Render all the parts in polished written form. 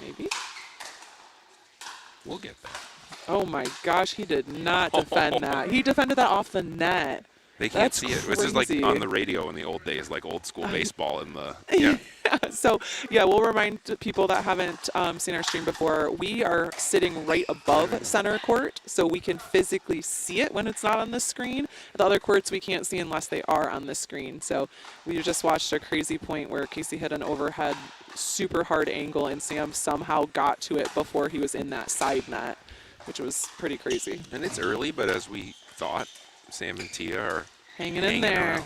Maybe. We'll get there. Oh my gosh, he did not defend that. He defended that off the net. They can't That's see it. crazy. This is like on the radio in the old days, like old school baseball in the, yeah. So, yeah, we'll remind people that haven't seen our stream before, we are sitting right above center court, so we can physically see it when it's not on the screen. The other courts we can't see unless they are on the screen. So we just watched a crazy point where Casey hit an overhead super hard angle, and Sam somehow got to it before he was in that side net, which was pretty crazy. And it's early, but as we thought, Sam and Tia are Hanging in there. around.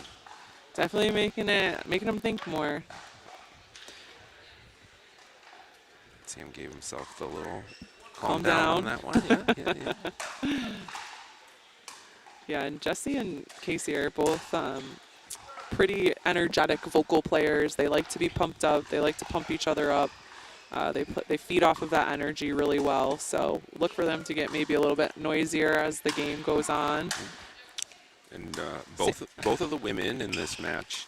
Definitely making them think more. Sam gave himself the little Calm down on down. that one. Yeah. Yeah, and Jesse and Casey are both pretty energetic vocal players. They like to be pumped up. They like to pump each other up. They feed off of that energy really well. So look for them to get maybe a little bit noisier as the game goes on. And both of the women in this match,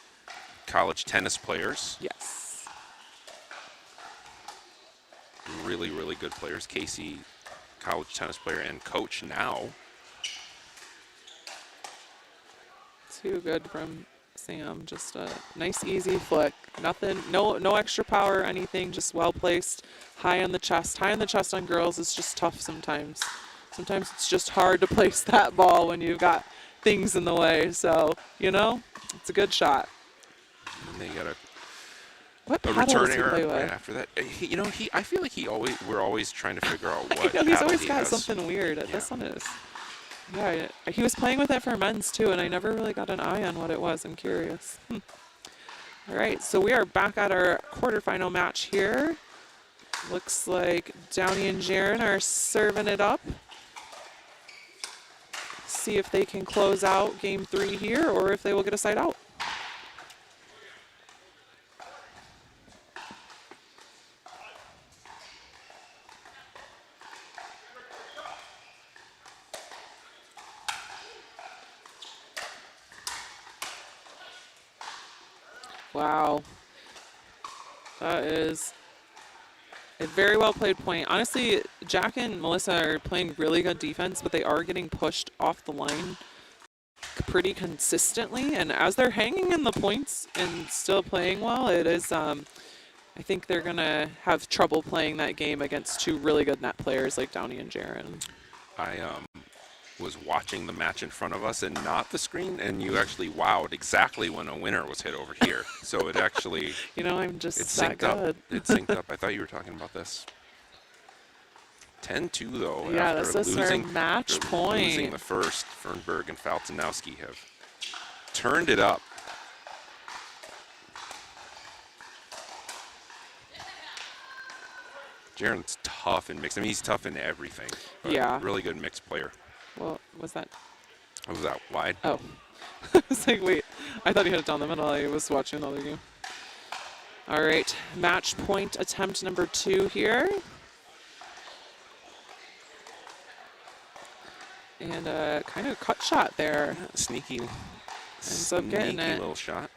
college tennis players. Yes. Really, really good players. Casey, college tennis player and coach now. Too good from Sam. Just a nice, easy flick. Nothing, no extra power or anything. Just well placed, high on the chest. High on the chest on girls is just tough sometimes. Sometimes it's just hard to place that ball when you've got things in the way. So it's a good shot. And they got What a paddle return does he error play with? right after that. I feel like we're always trying to figure out what I know, he's paddle always he got has. something weird. Yeah. This one is. Yeah, he was playing with it for men's too, and I never really got an eye on what it was. I'm curious. All right, so we are back at our quarterfinal match here. Looks like Downey and Jaron are serving it up. See if they can close out game 3 here, or if they will get a side out. Wow. That is a very well played point. Honestly, Jack and Melissa are playing really good defense, but they are getting pushed off the line pretty consistently. And as they're hanging in the points and still playing well, it is, I think they're going to have trouble playing that game against two really good net players like Downey and Jaron. I was watching the match in front of us and not the screen, and you actually wowed exactly when a winner was hit over here. So it actually, I'm just it that synced up. good. It synced up. I thought you were talking about this. 10-2 though. Yeah, after this is our losing, match after point. Losing the first, Fernberg and Faltinowski have turned it up. Jaron's tough in mix. I mean, he's tough in everything. But Yeah. Really good mixed player. Well, was that? What was that, wide? Oh. I was like, wait. I thought he hit it down the middle. I was watching another game. All right. Match point attempt number 2 here. And a kind of cut shot there. Sneaky, Ends up getting sneaky it. little shot.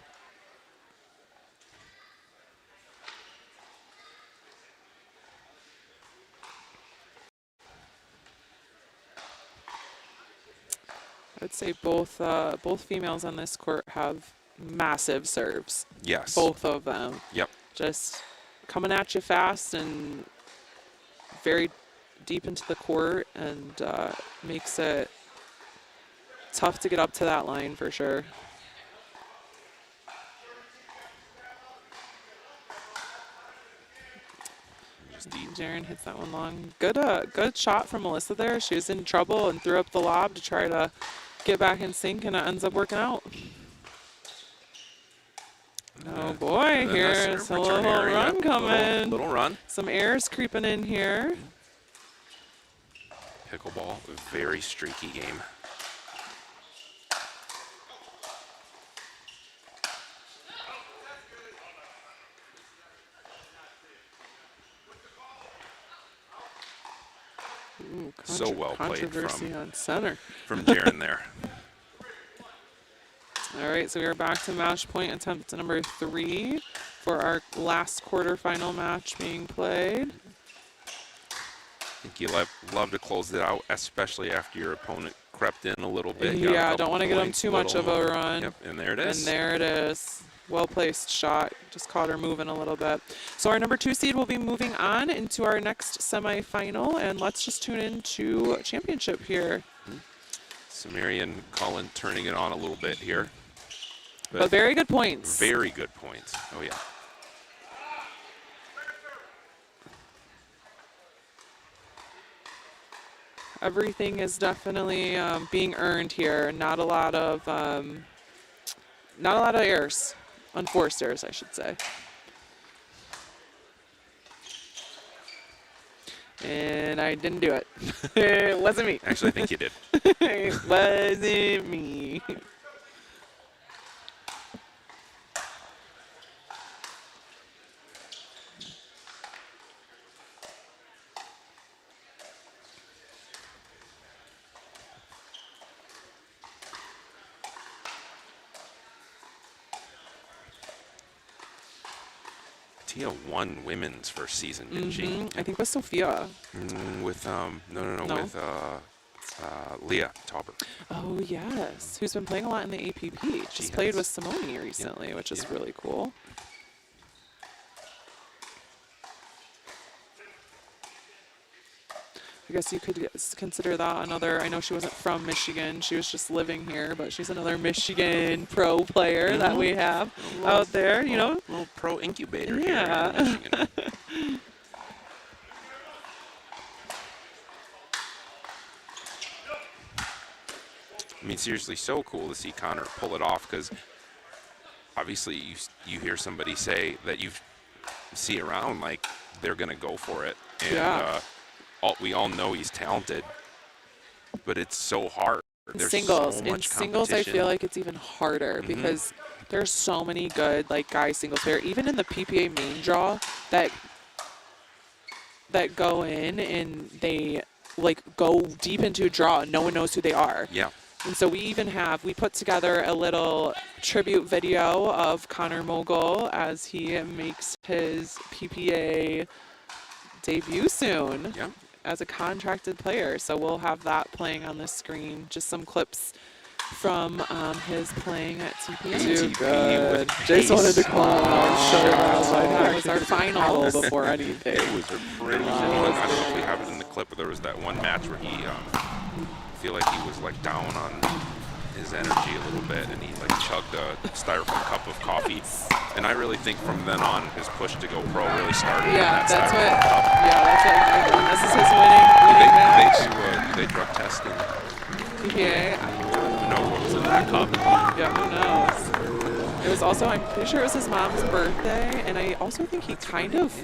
I'd say both females on this court have massive serves. Yes. Both of them. Yep. Just coming at you fast and very deep into the court, and makes it tough to get up to that line for sure. Jaron hits that one long. Good shot from Melissa there. She was in trouble and threw up the lob to try to get back in sync, and it ends up working out. Oh boy, here's a little run coming. Little run. Some airs creeping in here. Pickleball, very streaky game. Ooh, So well played controversy on center. from Jaron there. All right, so we are back to match point attempt number 3 for our last quarterfinal match being played. I think you love to close it out, especially after your opponent crept in a little bit. Got a Yeah, couple don't want to get them points, too much of a little- run. Yep, and there it is. And there it is. Well-placed shot. Just caught her moving a little bit. So our number 2 seed will be moving on into our next semifinal, and let's just tune into championship here. Sumerian Cullen turning it on a little bit here. But very good points. Very good points. Oh, yeah. Everything is definitely being earned here. Not a lot of errors, unforced errors, I should say. And I didn't do it. It wasn't me. Actually, I think you did. It wasn't me. Tia won women's first season, didn't she? I think with Sophia. With no, No? with Leah Tauber. Oh, yes. Who's been playing a lot in the APP. She's played with Simone recently, which is really cool. I guess you could consider that another, I know she wasn't from Michigan, she was just living here, but she's another Michigan pro player that we have out there, you know? Little pro incubator Yeah. here in Michigan. I mean, seriously, so cool to see Connor pull it off, because obviously you hear somebody say that you see around, like, they're going to go for it. And we all know he's talented, but it's so hard. There's Singles. so In much singles, I feel competition. like it's even harder because there's so many good like guy singles there. Even in the PPA main draw, that go in and they like go deep into a draw and no one knows who they are. Yeah. And so we put together a little tribute video of Connor Mogul as he makes his PPA debut soon. Yeah. As a contracted player. So we'll have that playing on the screen. Just some clips from his playing at TPN. Too good. Jason wanted to come on and show us. That was our final before anything. It was a pretty I don't know if we have it in the clip, but there was that one match where he feel like he was like down on his energy a little bit, and he like chugged a styrofoam cup of coffee. And I really think from then on, his push to go pro really started. Yeah, that's what. Styrofoam cup. Yeah, that's what. This is his winning match. They drug testing. PPA. No, what was in that cup? Yeah, who knows? It was also, I'm pretty sure it was his mom's birthday, and I also think he kind of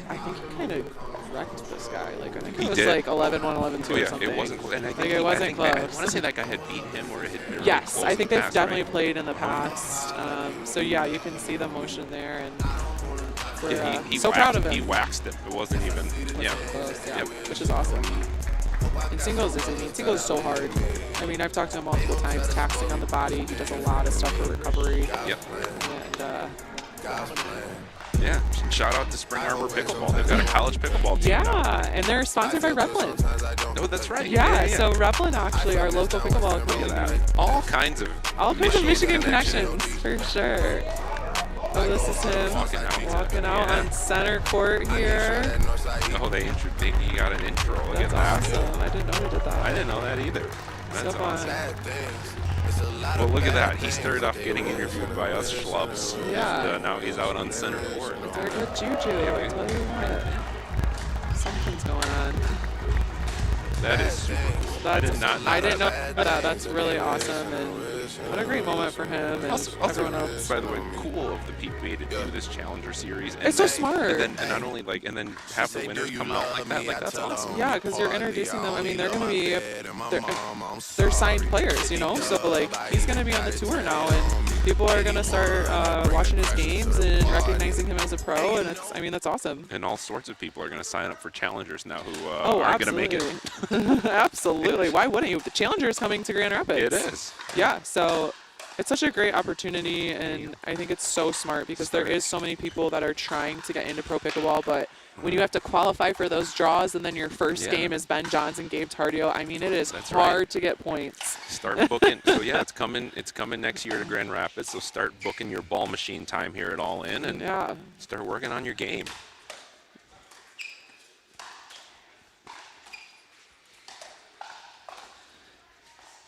wrecked this guy. Like, I think it was like 11-1, 11-2 or something. It wasn't close. And I think it wasn't close. I want to say that guy had beat him or hit him. Yes, I think they've definitely played in the past. So yeah, you can see the motion there, and we're so proud of him. He waxed it. It wasn't even. Yeah. Close, which is awesome. And singles is so hard. I mean, I've talked to him multiple times, taxing on the body. He does a lot of stuff for recovery. Yep. And yeah, shout out to Spring Arbor Pickleball. They've got a college pickleball team. Yeah, and they're sponsored by Repland. Oh, that's right. Yeah, so Repland actually, our local pickleball community. All kinds of Michigan connections, for sure. Oh, this is him walking out on center court here. Oh, he got an intro. That's awesome. I didn't know he did that. I didn't know that either. That's so awesome. Well, look at that. He started off getting interviewed by us schlubs. Yeah. And now he's out on center court. They're good juju. I tell you what. Something's going on. That is super cool. I did not know I didn't know that. That's really awesome. And what a great moment for him and everyone else. By the way, cool of the PPA to do this Challenger Series. And it's so smart. And not only and then have the winners come out like that. Like, that's awesome. Yeah, because you're introducing them. I mean, they're going to be, they're signed players, you know? So, like, he's going to be on the tour now, and people are going to start watching his games and recognizing him as a pro, and that's awesome. And all sorts of people are going to sign up for Challengers now who are going to make it. Absolutely. Why wouldn't you? The Challenger is coming to Grand Rapids. It is. Yeah, so It's such a great opportunity, and I think it's so smart because there is so many people that are trying to get into pro pickleball, but when you have to qualify for those draws and then your first Yeah. game is Ben Johnson, Gabe Tardio, I mean, it is That's hard right. to get points. Start booking. So yeah, it's coming. It's coming next year to Grand Rapids. So start booking your ball machine time here at All In, and Yeah. start working on your game.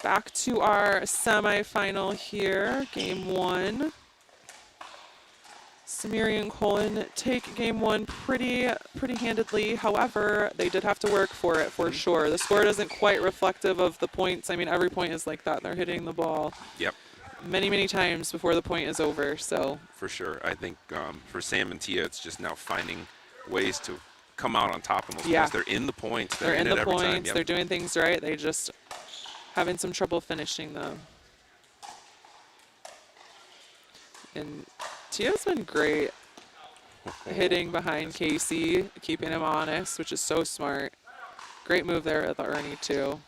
Back to our semifinal here, game one. Samiri and Colin take game one pretty handedly. However, they did have to work for it for sure. The score isn't quite reflective of the points. I mean, every point is like that. They're hitting the ball Yep, many times before the point is over. So for sure. I think for Sam and Tia, it's just now finding ways to come out on top in those Yeah. points. They're in the points. they're in it the every points. time. Yep. They're doing things right. They just having some trouble finishing them. And Tia's been great hitting behind Casey, keeping him honest, which is so smart. Great move there at the Ernie too.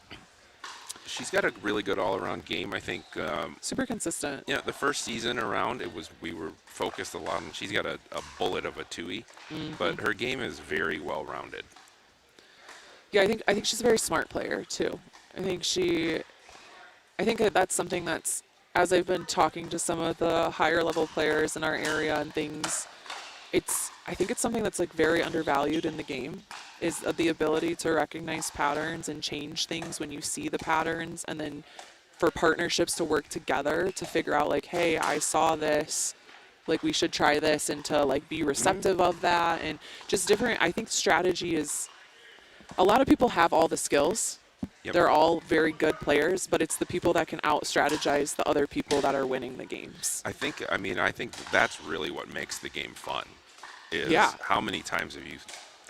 She's got a really good all-around game. I think. Super consistent. Yeah, the first season around, we were focused a lot on. She's got a bullet of a Tui, but her game is very well-rounded. Yeah, I think she's a very smart player too. I think that's something that's, as I've been talking to some of the higher level players in our area and things, I think it's something that's like very undervalued in the game, is the ability to recognize patterns and change things when you see the patterns, and then for partnerships to work together to figure out like, hey, I saw this, like we should try this, and to like be receptive of that, and just different. I think strategy is, a lot of people have all the skills. Yep. They're all very good players, but it's the people that can out-strategize the other people that are winning the games. I think that's really what makes the game fun. Is Yeah. how many times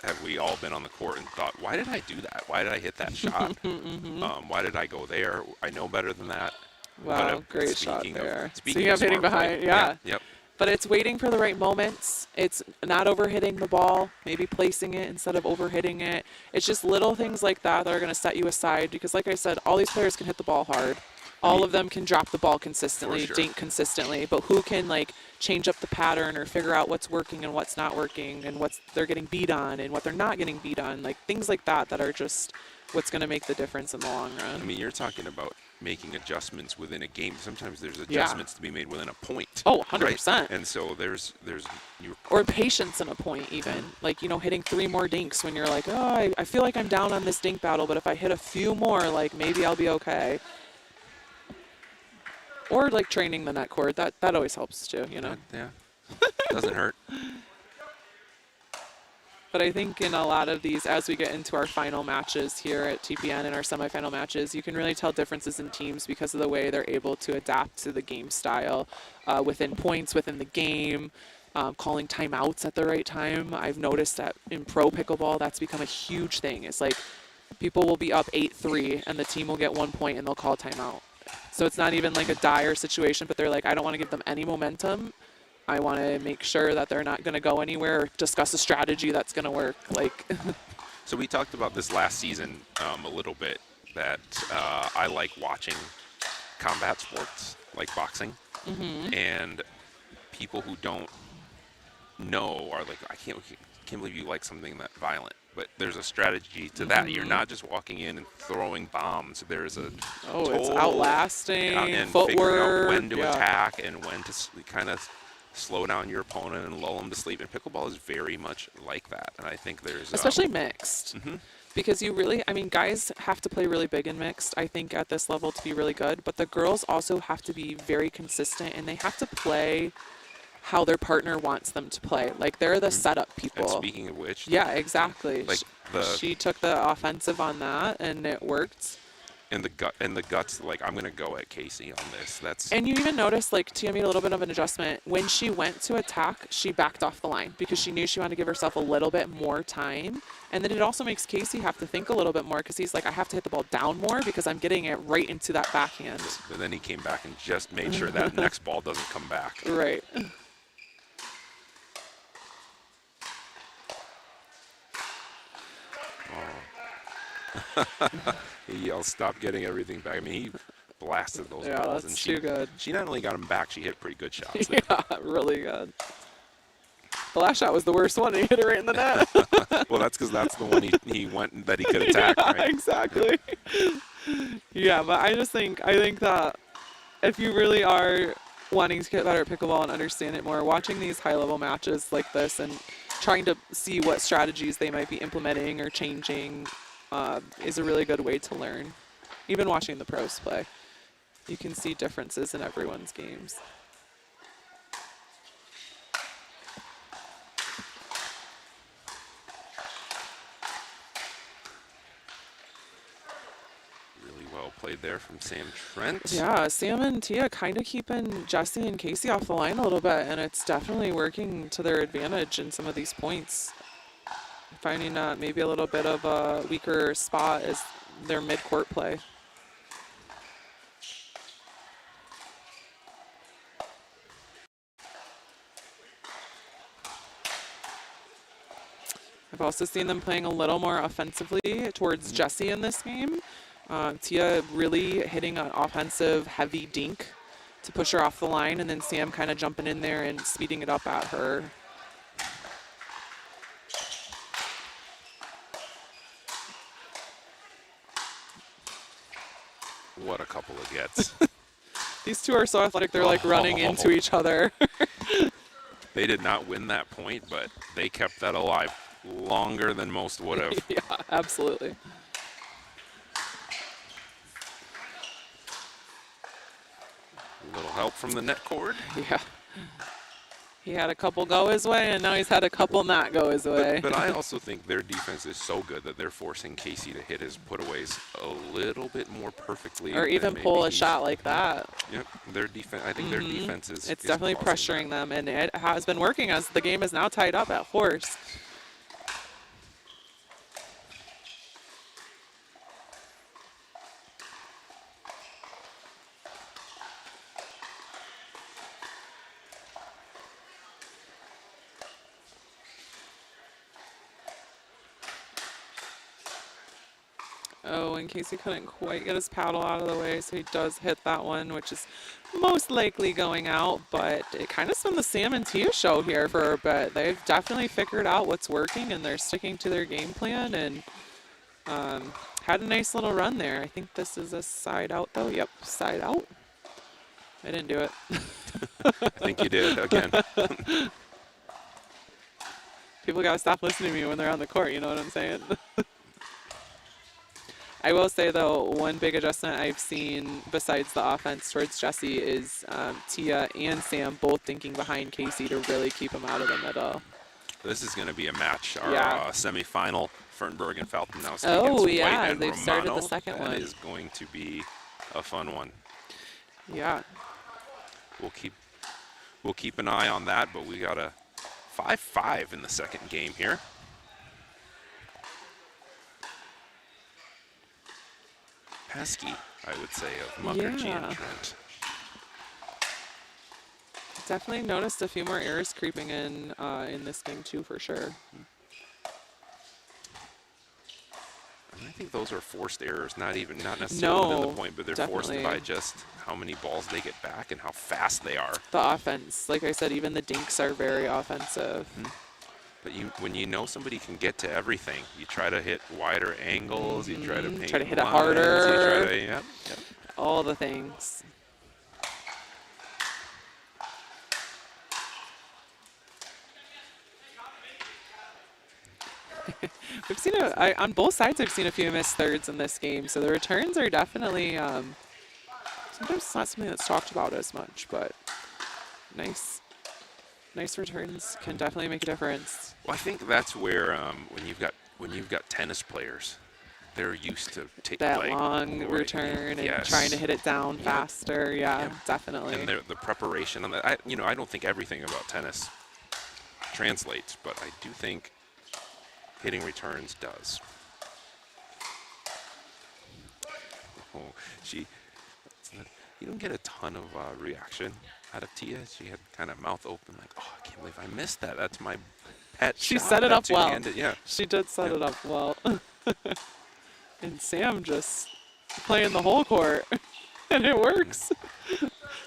have we all been on the court and thought, why did I do that? Why did I hit that shot? Why did I go there? I know better than that. Wow, But, great shot speaking there. Of Speaking of hitting smart play, behind, yeah. Yep. But it's waiting for the right moments. It's not overhitting the ball, maybe placing it instead of overhitting it. It's just little things like that that are going to set you aside, because like I said, all these players can hit the ball hard. All of them can drop the ball consistently, For sure. dink consistently, but who can like change up the pattern or figure out what's working and what's not working, and what they're getting beat on and what they're not getting beat on, like things like that that are just what's going to make the difference in the long run. I mean, you're talking about making adjustments within a game. Sometimes there's adjustments to be made within a point. Oh, 100%. Right? And so there's Or patience in a point even. Like, you know, hitting 3 more dinks when you're like, oh, I feel like I'm down on this dink battle, but if I hit a few more, like maybe I'll be okay. Or like training the net cord. That always helps too, you know. yeah, doesn't hurt. But I think in a lot of these, as we get into our final matches here at TPN and our semifinal matches, you can really tell differences in teams because of the way they're able to adapt to the game style within points, within the game, calling timeouts at the right time. I've noticed that in pro pickleball, that's become a huge thing. It's like people will be up 8-3 and the team will get 1 point and they'll call timeout. So it's not even like a dire situation, but they're like, I don't want to give them any momentum. I want to make sure that they're not going to go anywhere or discuss a strategy that's going to work. Like, So we talked about this last season a little bit, that I like watching combat sports like boxing, and people who don't know are like, I can't believe you like something that violent. But there's a strategy to that. You're not just walking in and throwing bombs. There's a it's outlasting, and footwork, figuring out when to attack and when to kind of slow down your opponent and lull them to sleep. And pickleball is very much like that. And I think there's especially mixed, because you really, I mean, guys have to play really big in mixed, I think, at this level to be really good. But the girls also have to be very consistent, and they have to play how their partner wants them to play. Like, they're the setup people. And speaking of which, yeah, exactly. like she took the offensive on that, and it worked. And the guts, like, I'm gonna go at Casey on this. That's And you even noticed, like, Tia made a little bit of an adjustment. When she went to attack, she backed off the line because she knew she wanted to give herself a little bit more time. And then it also makes Casey have to think a little bit more, because he's like, I have to hit the ball down more because I'm getting it right into that backhand. But then he came back and just made sure that next ball doesn't come back. Right. He yells, "Stop getting everything back." I mean, he blasted those Yeah, balls. that's And too good. She not only got them back, she hit pretty good shots there. Yeah, really good. The last shot was the worst one. He hit it right in the net. Well, that's because that's the one he went that he could attack, Yeah, right? exactly. Yeah, but I think that if you really are wanting to get better at pickleball and understand it more, watching these high-level matches like this and trying to see what strategies they might be implementing or changing is a really good way to learn. Even watching the pros play, you can see differences in everyone's games. Really well played there from Sam Trent. Yeah, Sam and Tia kind of keeping Jesse and Casey off the line a little bit, and it's definitely working to their advantage in some of these points. Finding maybe a little bit of a weaker spot is their mid-court play. I've also seen them playing a little more offensively towards Jesse in this game. Tia really hitting an offensive heavy dink to push her off the line, and then Sam kind of jumping in there and speeding it up at her. What a couple of gets. These two are so athletic, they're like running into each other. They did not win that point, but they kept that alive longer than most would have. Yeah, absolutely. A little help from the net cord. Yeah. He had a couple go his way, and now he's had a couple not go his way. But I also think their defense is so good that they're forcing Casey to hit his putaways a little bit more perfectly. Or even pull a shot like that. Yep, their defense. I think their defense is. It's definitely pressuring them, and it has been working as the game is now tied up at force. Oh, and Casey couldn't quite get his paddle out of the way, so he does hit that one, which is most likely going out, but it kind of been the Sam and Tia show here for a bit. They've definitely figured out what's working, and they're sticking to their game plan, and had a nice little run there. I think this is a side out, though. Yep, side out. I didn't do it. I think you did, again. People got to stop listening to me when they're on the court, you know what I'm saying? I will say, though, one big adjustment I've seen besides the offense towards Jesse is Tia and Sam both dinking behind Casey to really keep him out of the middle. This is going to be a match. Our semifinal, Fernberg and Faltenowski Oh, against yeah, White and they've Romano. started the second one. That is going to be a fun one. Yeah. We'll keep an eye on that, but we got a 5-5 in the second game here. Pesky, I would say, of Mukherjee and Trent. Definitely noticed a few more errors creeping in this game too, for sure. And I think those are forced errors, not necessarily within the point, but they're definitely forced by just how many balls they get back and how fast they are. The offense, like I said, even the dinks are very offensive. But when you know somebody can get to everything, you try to hit wider angles, you try to paint Try to hit lines, it harder. You try to, yep. All the things. We've seen on both sides. I've seen a few missed thirds in this game, so the returns are definitely sometimes it's not something that's talked about as much, but nice returns can definitely make a difference. Well, I think that's where when you've got tennis players, they're used to that long return and trying to hit it down faster. Yeah, definitely. And the preparation on that. I don't think everything about tennis translates, but I do think hitting returns does. Oh, you don't get a ton of reaction out of Tia. She had kind of mouth open, like, "Oh, I can't believe I missed that. That's my pet." She set it up well. Yeah, she did set it up well. And Sam just playing the whole court. and it works.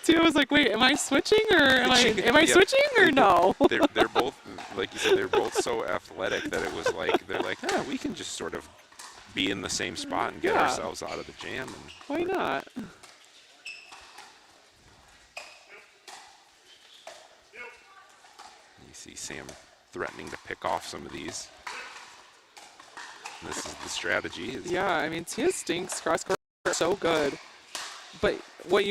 Tia was like, "Wait, am I switching or am I Yeah, switching or no?" they're both, like you said, they're both so athletic that it was like they're like, we can just sort of be in the same spot and get Yeah. ourselves out of the jam. And Why not? you see Sam threatening to pick off some of these. This is the strategy. Yeah, I mean, Tia's dinks cross court are so good. But what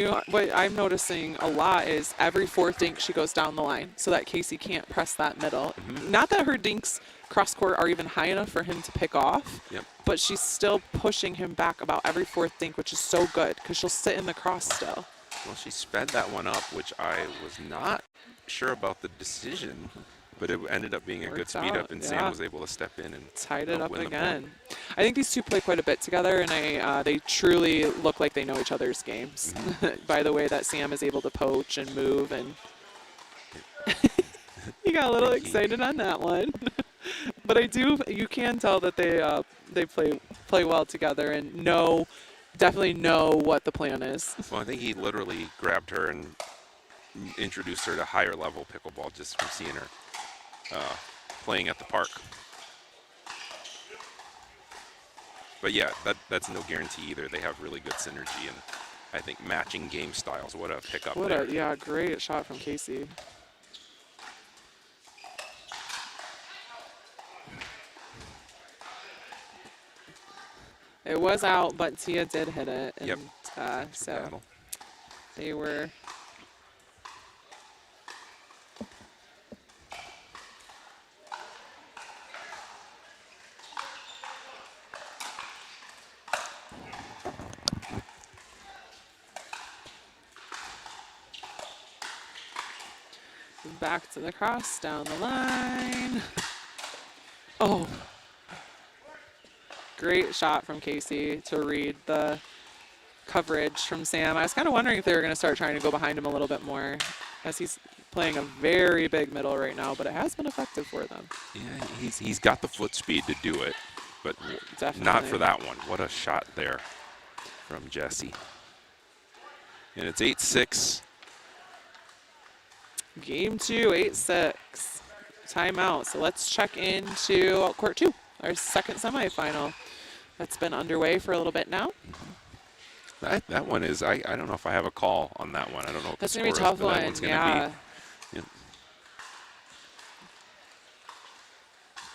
I'm noticing a lot is every fourth dink she goes down the line so that Casey can't press that middle. Not that her dinks cross court are even high enough for him to pick off, Yep. but she's still pushing him back about every fourth dink, which is so good because she'll sit in the cross still. Well, she sped that one up, which I was not sure about the decision, but it ended up being a good Worked speed out, up, and Sam yeah. was able to step in and Tied it up win the again. point. I think these two play quite a bit together, and they truly look like they know each other's games by the way that Sam is able to poach and move. And he got a little excited on that one. But you can tell that they play well together and definitely know what the plan is. Well, I think he literally grabbed her and introduced her to higher level pickleball just from seeing her playing at the park. But yeah, that's no guarantee either. They have really good synergy and I think matching game styles. What a pickup there. Great shot from Casey. It was out, but Tia did hit it. And, Yep. So Battle. they were. Back to the cross, down the line. Oh. Great shot from Casey to read the coverage from Sam. I was kind of wondering if they were going to start trying to go behind him a little bit more as he's playing a very big middle right now, but it has been effective for them. Yeah, he's got the foot speed to do it, but Definitely. not for that one. What a shot there from Jesse. And it's 8-6. Game 2, 8-6. Timeout. So let's check into court 2, our second semifinal. That's been underway for a little bit now. That one is, I don't know if I have a call on that one. I don't know what That's the going to be score a is, tough but that one, one's gonna yeah. be,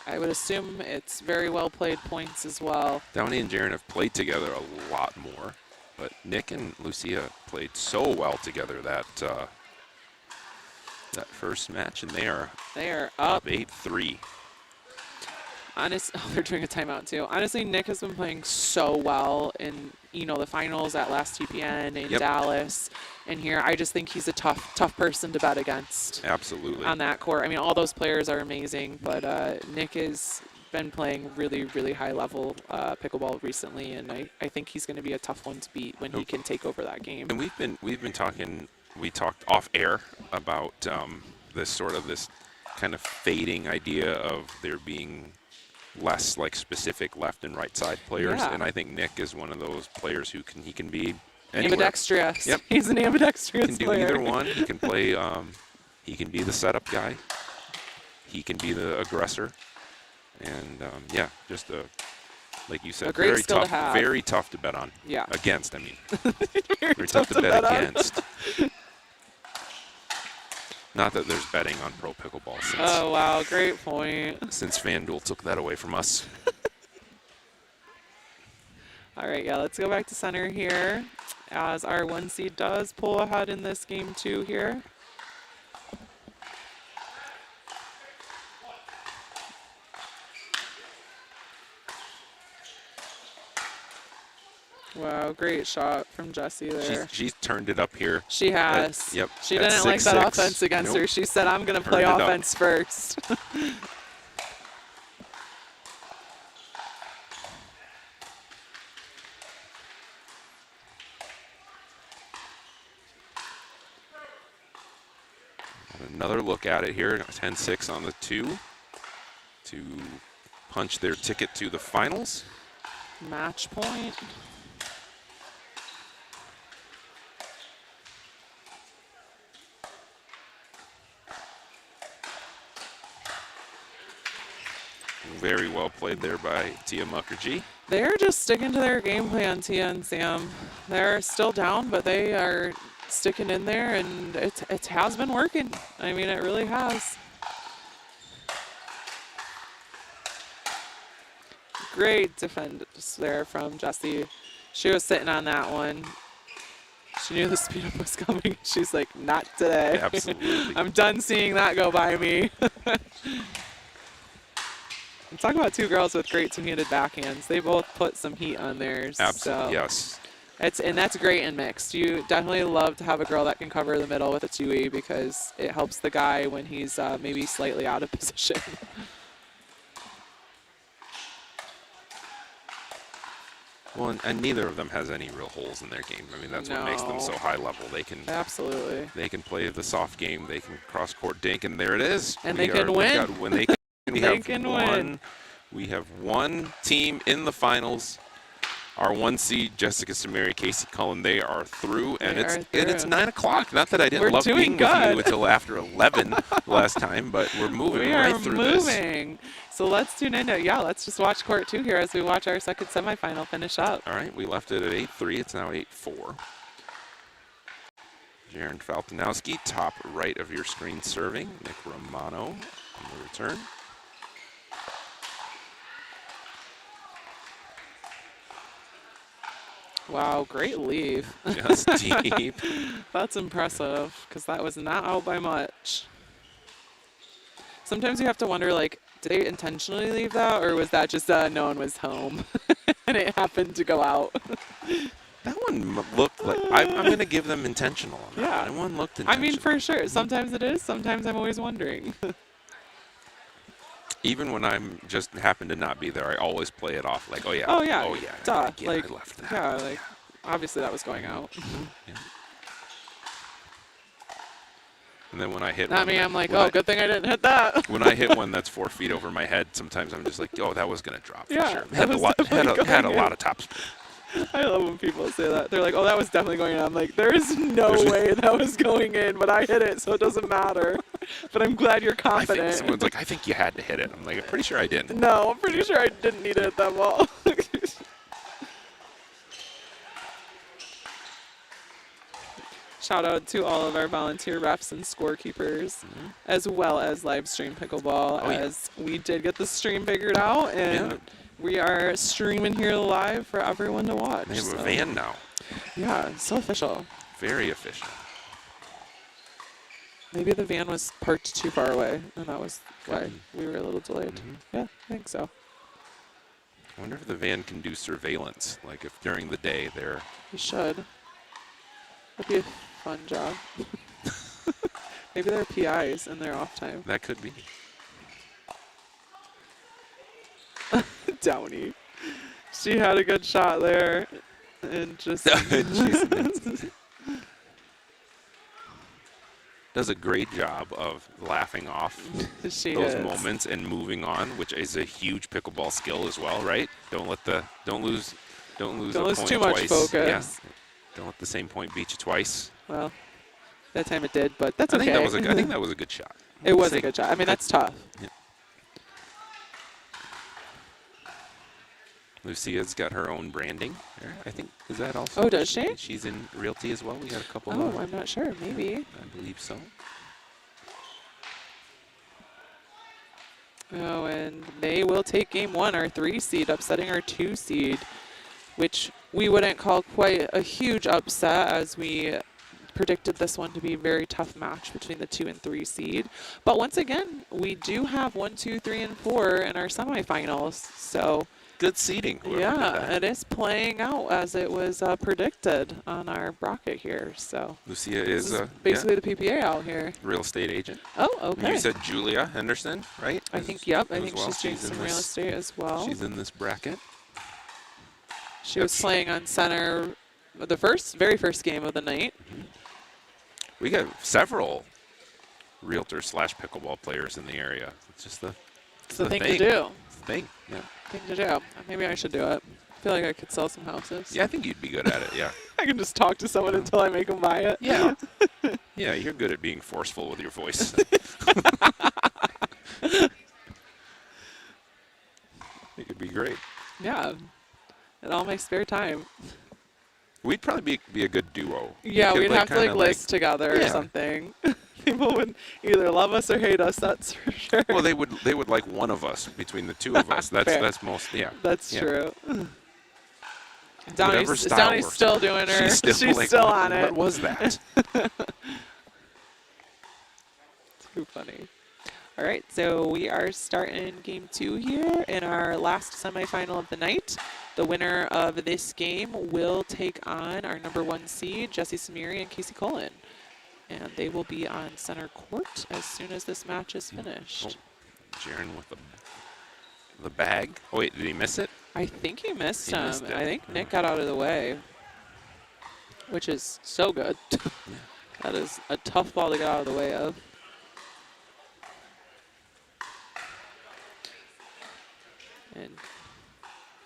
I would assume it's very well played points as well. Downey and Jaron have played together a lot more, but Nick and Lucia played so well together that first match, and they are up 8-3. They're doing a timeout too. Honestly, Nick has been playing so well in the finals at last TPN in Dallas, and here I just think he's a tough person to bet against. Absolutely. On that court, I mean, all those players are amazing, but Nick has been playing really, really high level pickleball recently, and I think he's going to be a tough one to beat when he can take over that game. And we've been talking. We talked off air about this kind of fading idea of there being less like specific left and right side players, and I think Nick is one of those players who can be anywhere. Ambidextrous. Yep. He's an ambidextrous He can do player. either one. He can play. He can be the setup guy. He can be the aggressor, and just like you said, a great skill to have. Very tough to bet on. Yeah. Against, I mean. very tough to bet on. against. Not that there's betting on pro pickleball since. Oh wow, great point. Since FanDuel took that away from us. All right, let's go back to center here as our 1 seed does pull ahead in this game 2 here. Wow, great shot from Jessie there. She's turned it up here. She has. Yep. She didn't like that offense against her. She said, I'm going to play offense first. Another look at it here. 10-6 on the 2 to punch their ticket to the finals. Match point. Very well played there by Tia Mukherjee. They're just sticking to their game plan, Tia and Sam. They're still down, but they are sticking in there, and it has been working. I mean, it really has. Great defense there from Jessie. She was sitting on that one. She knew the speed up was coming. She's like, not today. Absolutely. I'm done seeing that go by me. I'm talking about two girls with great two-handed backhands. They both put some heat on theirs. Absolutely, so yes. and that's great in mixed. You definitely love to have a girl that can cover the middle with a 2E because it helps the guy when he's maybe slightly out of position. Well, and neither of them has any real holes in their game. I mean, that's what makes them so high level. They can Absolutely. They can play the soft game. They can cross court dink, and there it is. And they can win. When they can win. We have one team in the finals. Our 1 seed, Jessica Samari, Casey Cullen, they are through, and it's 9 o'clock. Not that I didn't love being with you until after 11 last time, but we're moving right through this. We are moving. So let's tune into let's just watch court 2 here as we watch our second semifinal finish up. All right, we left it at 8-3. It's now 8-4. Jaron Faltinowski, top right of your screen serving. Nick Romano on the return. Wow, great leave. Just deep. That's impressive because that was not out by much. Sometimes you have to wonder, like, did they intentionally leave that, or was that just no one was home and it happened to go out? That one looked like I'm going to give them intentional on that. Yeah. That one looked intentional. I mean, for sure. Sometimes it is. Sometimes I'm always wondering. Even when I'm just happen to not be there, I always play it off like, oh yeah, duh. Again, like, I left that. Yeah, like obviously that was going out. Yeah. And then when I hit Not one, me, I'm like, oh, good thing I didn't hit that. When I hit one that's 4 feet over my head, sometimes I'm just like, oh, that was gonna drop for sure. Had a lot of top speed. I love when people say that. They're like, oh, that was definitely going in. I'm like, there is no way that was going in, but I hit it, so it doesn't matter. But I'm glad you're confident. Someone's like, I think you had to hit it. I'm like, I'm pretty sure I didn't. No, I'm pretty sure I didn't need to hit that ball. Shout out to all of our volunteer refs and scorekeepers, as well as live stream pickleball, as we did get the stream figured out, and we are streaming here live for everyone to watch. They have a van now. Yeah, so official. Very official. Maybe the van was parked too far away, and that was why we were a little delayed. Yeah, I think so. I wonder if the van can do surveillance, like if during the day they're... We should. That'd be a fun job. Maybe they're PIs in their off time. That could be. Downey. She had a good shot there. And just... does a great job of laughing off those moments and moving on, which is a huge pickleball skill as well, right? Don't lose too much focus. Yeah. Don't let the same point beat you twice. Well, that time it did, but that's okay. I think that was a good shot. It was a good shot. I mean, that's tough. Yeah. Lucia's got her own branding there, I think. Is that also? Oh, does she? She's in Realty as well. We got a couple. Oh, I'm not sure. Maybe. I believe so. Oh, and they will take game 1, our 3 seed, upsetting our 2 seed, which we wouldn't call quite a huge upset, as we predicted this one to be a very tough match between the 2 and 3 seed. But once again, we do have 1, 2, 3, and 4 in our semifinals. So good seeding. Yeah, it is playing out as it was predicted on our bracket here. So Lucia is basically the PPA out here. Real estate agent. Oh, okay. You said Julia Henderson, right? I think, yep. I think she's doing some real estate as well. She's in this bracket. She was playing on center the very first game of the night. We got several realtor / pickleball players in the area. It's just the thing to do. It's the thing, yeah. Thing to do. Maybe I should do it. I feel like I could sell some houses. Yeah, I think you'd be good at it, yeah. I can just talk to someone until I make them buy it. Yeah. Yeah, you're good at being forceful with your voice. It'd be great. Yeah. In all my spare time. We'd probably be a good duo. Yeah, we'd have to like kinda, list together or yeah. something. People would either love us or hate us, that's for sure. Well, they would like one of us between the two of us. Fair. That's most, yeah. That's yeah. true. Whatever Donnie's style works. still doing her. She's still, like, still what, on it. What was that? Too funny. All right, so we are starting game 2 here in our last semifinal of the night. The winner of this game will take on our number 1 seed, Jesse Samiri and Casey Cullen. And they will be on center court as soon as this match is finished. Oh, Jaron with the bag. Oh, wait, did he miss it? I think he missed He him. missed it. I think Nick got out of the way, which is so good. That is a tough ball to get out of the way of. And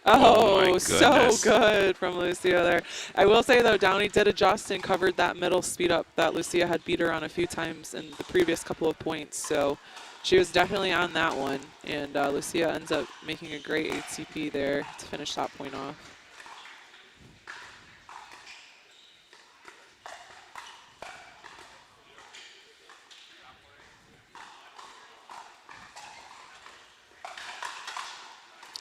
my so goodness. good from Lucia there. I will say, though, Downey did adjust and covered that middle speed up that Lucia had beat her on a few times in the previous couple of points. So she was definitely on that one. And Lucia ends up making a great 8CP there to finish that point off.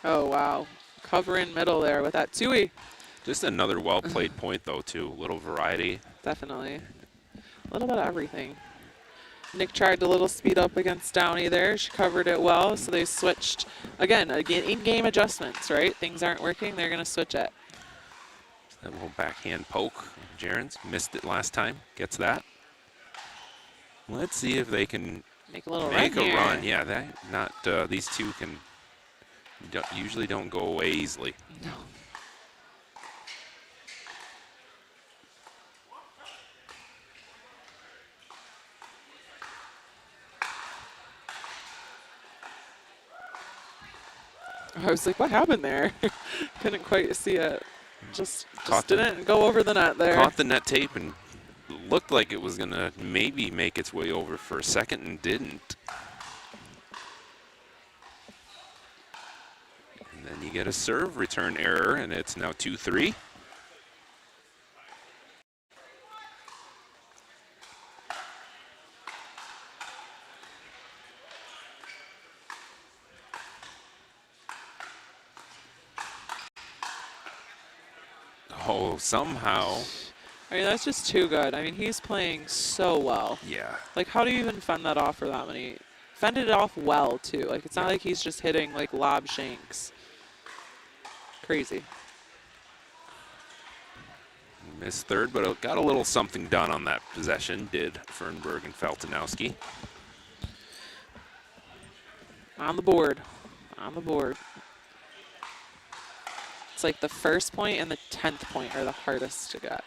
Oh, wow. Covering middle there with that Tui. Just another well-played point, though, too. A little variety. Definitely. A little bit of everything. Nick tried a little speed up against Downey there. She covered it well, so they switched. Again, in-game adjustments, right? Things aren't working, they're going to switch it. That little backhand poke. Jaron's missed it last time. Gets that. Let's see if they can Make a little make run a here. run. Yeah, these two can usually don't go away easily. No. I was like, what happened there? Couldn't quite see it. Just didn't go over the net there. Caught the net tape and looked like it was going to maybe make its way over for a second and didn't. And then you get a serve return error, and it's now 2-3. Oh, somehow. I mean, that's just too good. I mean, he's playing so well. Yeah. Like, how do you even fend that off for that many? Fended it off well, too. Like, it's not like he's just hitting, like, lob shanks. Crazy. Missed third, but it got a little something done on that possession, did Fernberg and Feltonowski. On the board. On the board. It's like the first point and the 10th point are the hardest to get.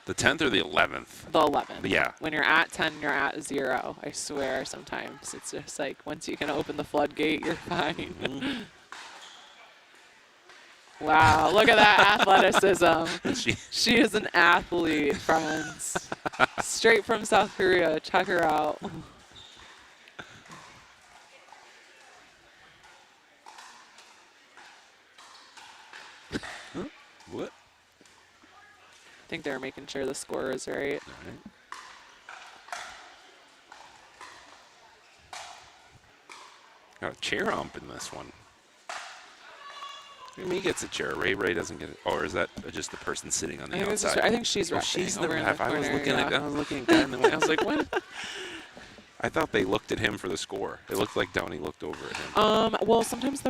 The 10th or the 11th? The 11th. Yeah. When you're at 10, you're at 0. I swear sometimes. It's just like once you can open the floodgate, you're fine. Mm-hmm. Wow, look at that athleticism. She She is an athlete, friends. Straight from South Korea. Check her out. What? I think they're making sure the score is right. All right. Got a chair ump in this one. Maybe he gets a chair. Ray doesn't get it. Or is that just the person sitting on the outside? I think she's Oh, refing she's the over in ref. I was corner, looking yeah. at I was looking at that in the way. I was like, what? I thought they looked at him for the score. It looked like Downey looked over at him. Well, sometimes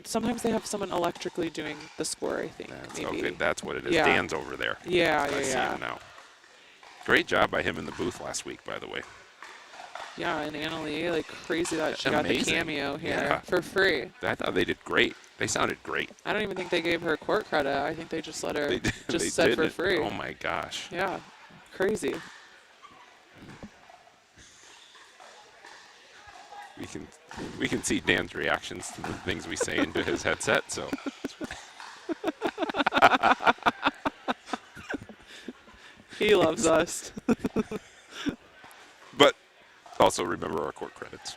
sometimes they have someone electrically doing the score, I think. That's maybe. okay. That's what it is. Yeah. Dan's over there. Yeah, I see him now. Great job by him in the booth last week, by the way. Yeah, and Annalie, like crazy that she got the Amazing. cameo here Yeah. for free. I thought they did great. They sounded great. I don't even think they gave her court credit. I think they just let her They did, just they said did for it. free. Oh my gosh. Yeah, crazy. We can see Dan's reactions to the things we say into his headset. So He loves us. but also remember our court credits.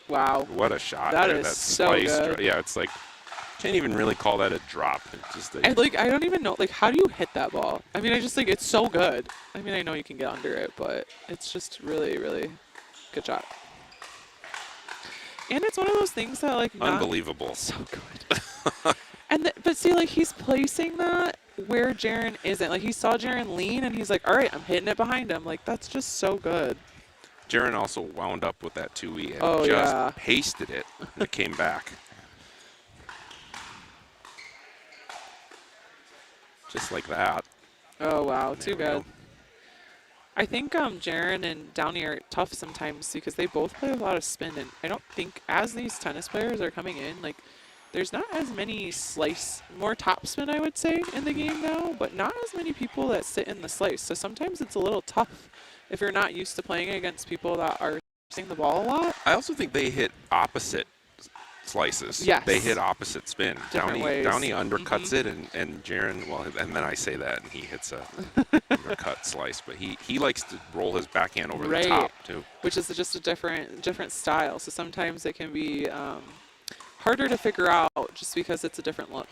Wow. What a shot. That there. is That so slice. good. Yeah, it's like, can't even really call that a drop. It's just I don't even know, like, how do you hit that ball? I mean, I just think it's so good. I mean, I know you can get under it, but it's just really, really good shot. And it's one of those things that, like, unbelievable. So good. But see, like, he's placing that where Jaren isn't. Like, he saw Jaren lean, and he's like, all right, I'm hitting it behind him. Like, that's just so good. Jaren also wound up with that 2E and Oh, just yeah. pasted it, and it came back. Just like that. Oh, wow. There Too we good. go. I think Jaren and Downey are tough sometimes because they both play a lot of spin, and I don't think as these tennis players are coming in, like, there's not as many more topspin, I would say, in the game now, but not as many people that sit in the slice. So sometimes it's a little tough if you're not used to playing against people that are slicing the ball a lot. I also think they hit opposite slices. Yes. They hit opposite spin. Different ways. Downey undercuts it, and Jaren, well, and then I say that, and he hits a undercut slice. But he likes to roll his backhand over the top, too. Which is just a different style. So sometimes it can be harder to figure out just because it's a different look.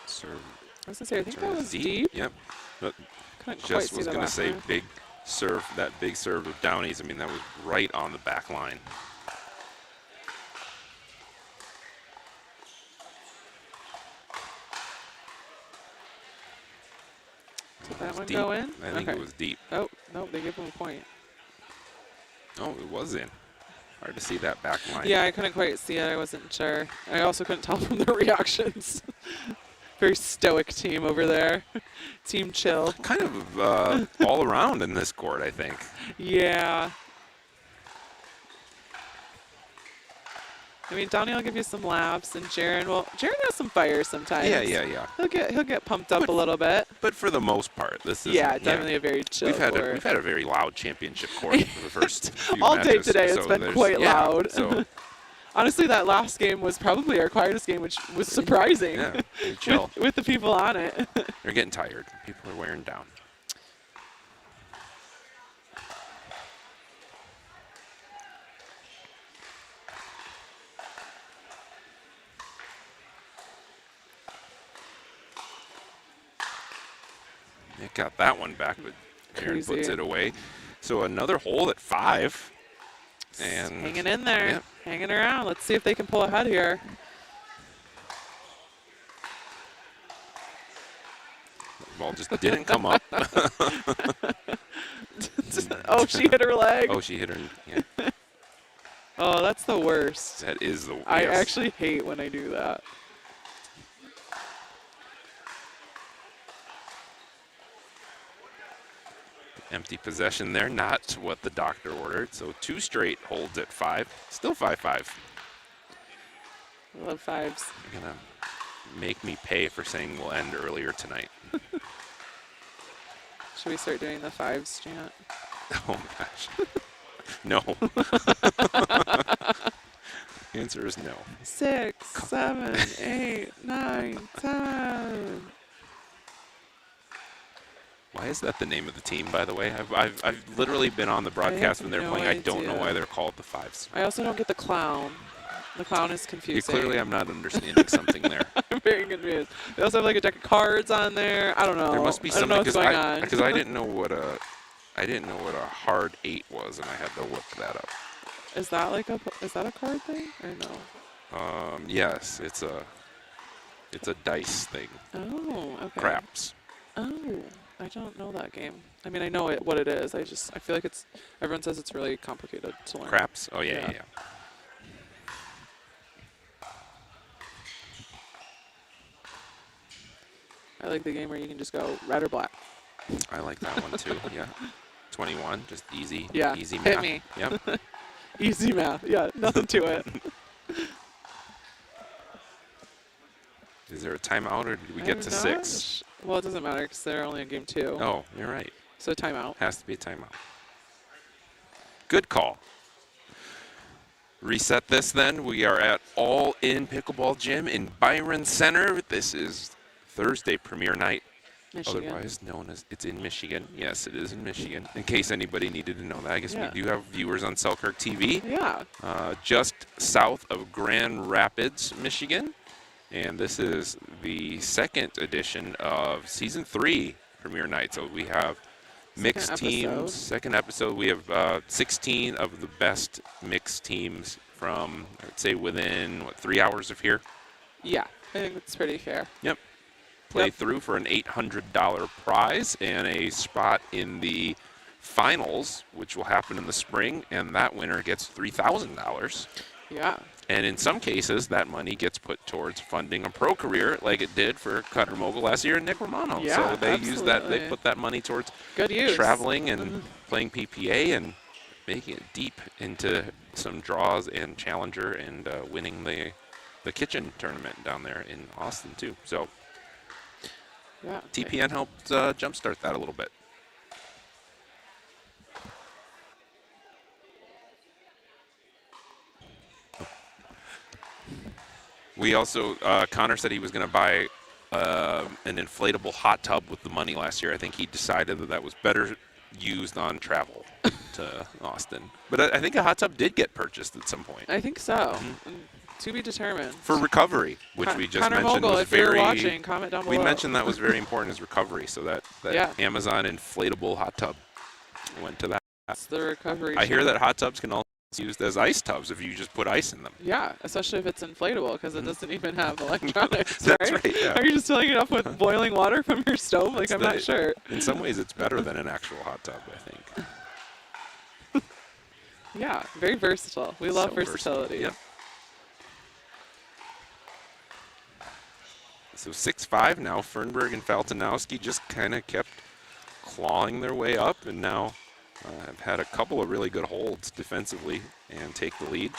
Serve. I was going to say, I think that was deep. Yep. But Couldn't quite just see was the going to back say line. big serve, that big serve of Downey's. I mean, that was right on the back line. Did that one deep. go in? I think it was deep. Oh, no, they gave him a point. Oh, it was in. Hard to see that back line. Yeah, I couldn't quite see it. I wasn't sure. I also couldn't tell from the reactions. Very stoic team over there. Team chill. Kind of all around in this court, I think. Yeah. I mean, Donnie will give you some laughs, and Jaren has some fire sometimes. Yeah. He'll get pumped up a little bit. But for the most part, this is definitely a very chill we've had court. a very loud championship court for the first few all matches. day today. So It's been quite loud. So honestly, that last game was probably our quietest game, which was surprising. yeah, chill. with the people on it. They're getting tired. People are wearing down. It got that one back, but Aaron Crazy. puts it away. So another hole at 5. And Hanging in there, yeah. hanging around. Let's see if they can pull ahead here. Ball just didn't come up. Oh, she hit her leg. Oh, she hit her. Yeah, Oh, that's the worst. that is the. I yes. actually hate when I do that. Empty possession there, not what the doctor ordered. So 2 straight holds at 5. Still 5-5. I love fives. You're gonna make me pay for saying we'll end earlier tonight. Should we start doing the fives chant? Oh gosh. No. The answer is no. 6, 7, 8, 9, 10. Why is that the name of the team, by the way? I've literally been on the broadcast when they're no playing. I don't know idea. why they're called the 5s. I also don't get the clown. The clown is confusing. Clearly, I'm not understanding something there. I'm very confused. They also have like a deck of cards on there. I don't know. There must be I don't something know what's going on. because I didn't know what a hard 8 was, and I had to look that up. Is that a card thing or no? Yes, it's a dice thing. Oh, okay. Craps. Oh, I don't know that game. I mean, I know what it is. I feel like everyone says it's really complicated to learn. Craps. Oh yeah. I like the game where you can just go red or black. I like that one too. Yeah. 21, just easy. Yeah, Easy hit math. me. Yep. Easy math. Yeah, nothing to it. Is there a timeout, or did we I'm get to not 6? Well, it doesn't matter because they're only in game 2. Oh, you're right. So timeout. Has to be a timeout. Good call. Reset this then. We are at All In Pickleball Gym in Byron Center. This is Thursday premiere night Michigan. otherwise known as, it's in Michigan. Yes, it is in Michigan. In case anybody needed to know that, I guess Yeah. we do have viewers on Selkirk TV. Yeah. Just south of Grand Rapids, Michigan. And this is the second edition of season 3 premiere night. So we have mixed teams. Second episode. We have 16 of the best mixed teams from, I would say, within 3 hours of here. Yeah, I think that's pretty fair. Yep. Play through for an $800 prize and a spot in the finals, which will happen in the spring, and that winner gets $3,000. Yeah. And in some cases, that money gets put towards funding a pro career, like it did for Cutter Mogul last year and Nick Romano. Yeah, so they use that. They absolutely. put that money towards Good use. traveling and playing PPA and making it deep into some draws and challenger and winning the kitchen tournament down there in Austin too. So Yeah. TPN helped jumpstart that a little bit. We also, Connor said he was going to buy an inflatable hot tub with the money last year. I think he decided that that was better used on travel to Austin. But I think a hot tub did get purchased at some point. I think so. To be determined. For recovery, which we just Connor mentioned Mogul, was if you're very. watching, comment down below. We mentioned that was very important as recovery, so that Yeah. Amazon inflatable hot tub went to that. That's the recovery. I hear channel. that hot tubs can also be used as ice tubs if you just put ice in them. Yeah, especially if it's inflatable because it doesn't even have electronics. That's right, yeah. Are you just filling it up with boiling water from your stove? Like, I'm not sure. In some ways, it's better than an actual hot tub, I think. Yeah, very versatile. We love So versatile, versatility. Yep. So 6-5 now. Fernberg and Faltinowski just kind of kept clawing their way up, and now have had a couple of really good holds defensively and take the lead.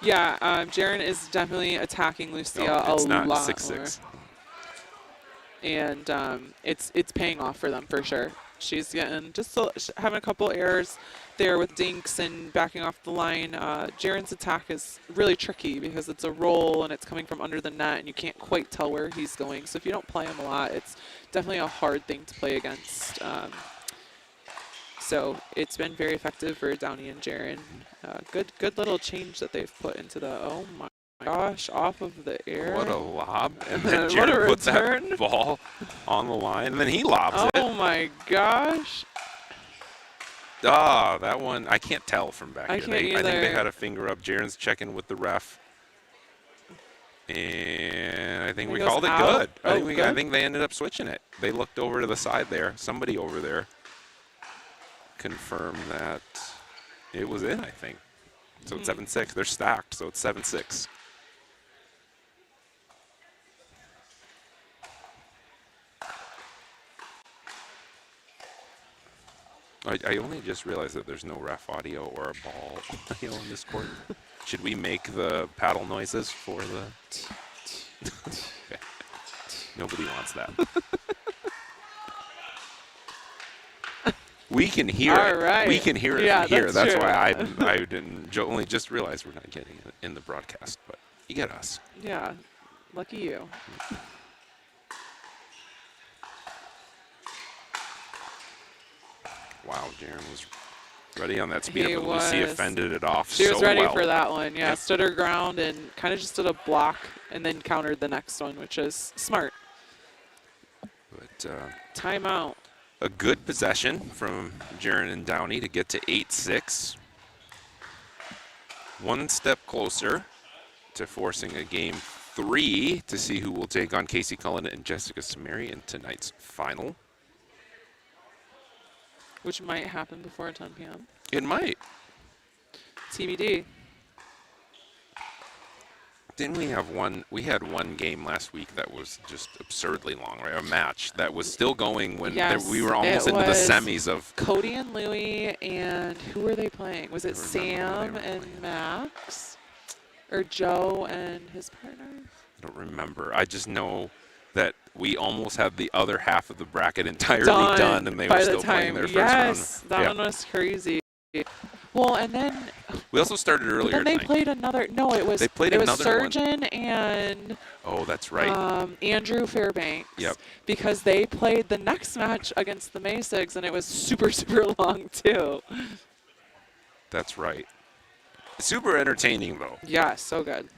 Yeah, Jaren is definitely attacking Lucia No, it's a not lot 6-6. more. And it's paying off for them for sure. She's getting having a couple errors there with dinks and backing off the line. Jaren's attack is really tricky because it's a roll and it's coming from under the net and you can't quite tell where he's going. So if you don't play him a lot, it's definitely a hard thing to play against. So it's been very effective for Downey and Jaren. Good little change that they've put into the, oh my gosh, off of the air. What a lob. And then What a Jaren puts return. that ball on the line, and then he lobs it. Oh my gosh. Ah, that one, I can't tell from back I here. can't I think they either. had a finger up. Jaren's checking with the ref. And I think It we goes called it out. good. Oh, I good. think they ended up switching it. They looked over to the side there. Somebody over there confirmed that it was in, I think. So it's 7-6. They're stacked, so it's 7-6. I only just realized that there's no ref audio or a ball audio on this court. Should we make the paddle noises for the... Okay. Nobody wants that. We can hear All it. right. We can hear it Yeah, from here. that's That's why true. I didn't only just realized we're not getting it in the broadcast, but you get us. Yeah, lucky you. Wow, Jaren was ready on that speed He up, but Lucia was. fended it off She so was ready well. for that one. Yeah, Yep. stood her ground and kind of just did a block and then countered the next one, which is smart. But Timeout. a good possession from Jaren and Downey to get to 8-6. One step closer to forcing a game 3 to see who will take on Casey Cullen and Jessica Samari in tonight's final. Which might happen before 10 p.m. It might. TBD. Didn't we have one? We had one game last week that was just absurdly long, right? A match that was still going when Yes, we were almost it into the was semis of. Cody and Louie, and who were they playing? Was it I don't remember Sam who they were and playing. Max? Or Joe and his partner? I don't remember. I just know that we almost had the other half of the bracket entirely done, and they by were the still time. playing their first Yes, round. that Yeah. one was crazy. Well, and then We also started But earlier then they tonight. played another. No, it was They played it was another one. Surgeon and Oh, that's right. Andrew Fairbanks. Yep. Because they played the next match against the Masigs, and it was super, super long, too. That's right. Super entertaining, though. Yeah, so good.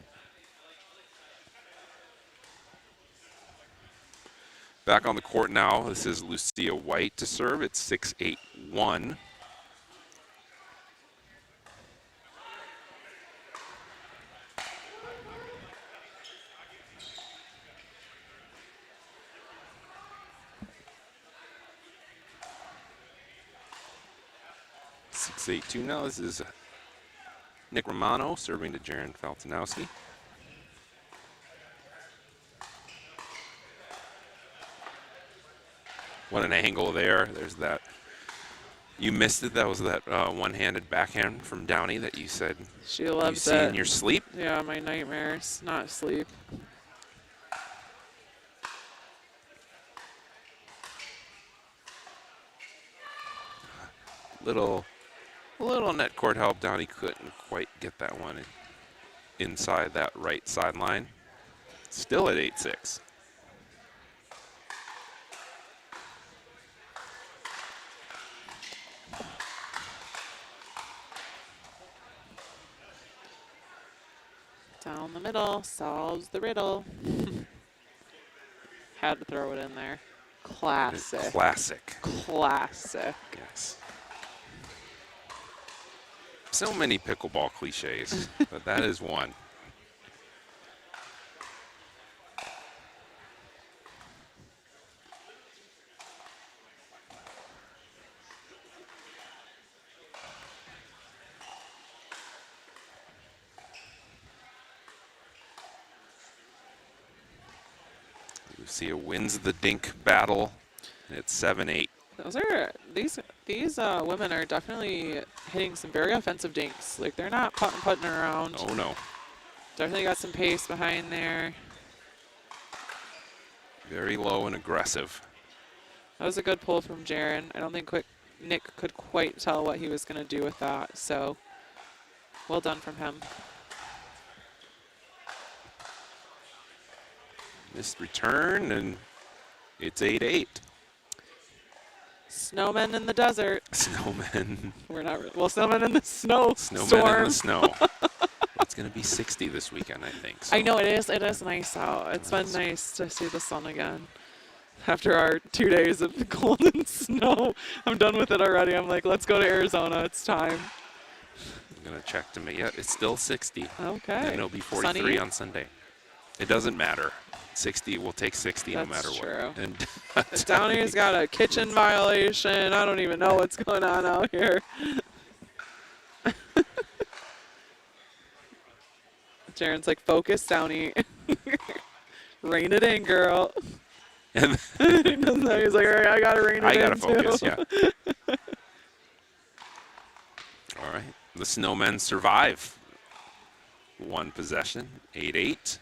Back on the court now. This is Lucia White to serve. It's 6-8-1. Now this is Nick Romano serving to Jaron Faltinowski. What an angle there. There's that. You missed it. That was that one-handed backhand from Downey that you said She you loves see it. in your sleep. Yeah, my nightmares, not sleep. Little net court help. Downey couldn't quite get that one inside that right sideline. Still at 8-6. Down the middle, solves the riddle. Had to throw it in there. Classic. Classic. Classic. Yes. So many pickleball cliches, but that is one. Lucia wins the dink battle. It's 7-8. Those are these women are definitely hitting some very offensive dinks. Like they're not putting around. Oh no. Definitely got some pace behind there. Very low and aggressive. That was a good pull from Jaron. I don't think Nick could quite tell what he was going to do with that. So well done from him. Missed return, and it's 8-8. Snowmen in the desert. Snowmen. We're not well. Snowmen in the snow. Snowmen storm. in the snow. It's going to be 60 this weekend, I think. So. I know it is. It is nice out. It's been nice to see the sun again. After our 2 days of cold and snow, I'm done with it already. I'm like, let's go to Arizona. It's time. I'm going to check to me. Yeah, it's still 60. Okay. And it'll be 43 Sunny? on Sunday. It doesn't matter. 60, we'll take 60 That's no matter true. what. And Downey's got a kitchen violation. I don't even know what's going on out here. Jaron's like, focus, Downey. Rein it in, girl. and He does that. He's like, all right, I got to rein it in, I got to focus, too. yeah. All right. The Snowmen survive. One possession, 8-8.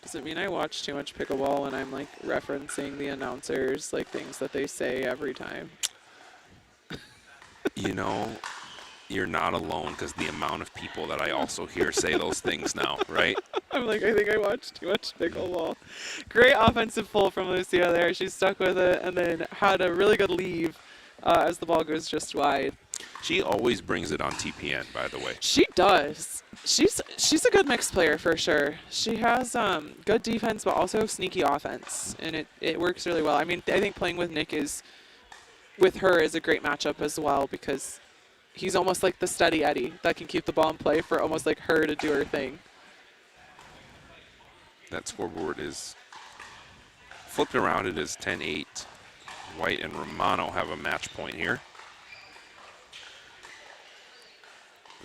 Does it mean I watch too much pickleball and I'm like referencing the announcers, like things that they say every time? You know, you're not alone because the amount of people that I also hear say those things now, right? I'm like, I think I watched too much pickleball. Great offensive pull from Lucia there. She stuck with it and then had a really good leave as the ball goes just wide. She always brings it on TPN, by the way. She does. She's a good mixed player for sure. She has good defense, but also sneaky offense, and it works really well. I mean, I think playing with Nick with her is a great matchup as well because he's almost like the steady Eddie that can keep the ball in play for almost like her to do her thing. That scoreboard is flipped around. It is 10-8. White and Romano have a match point here.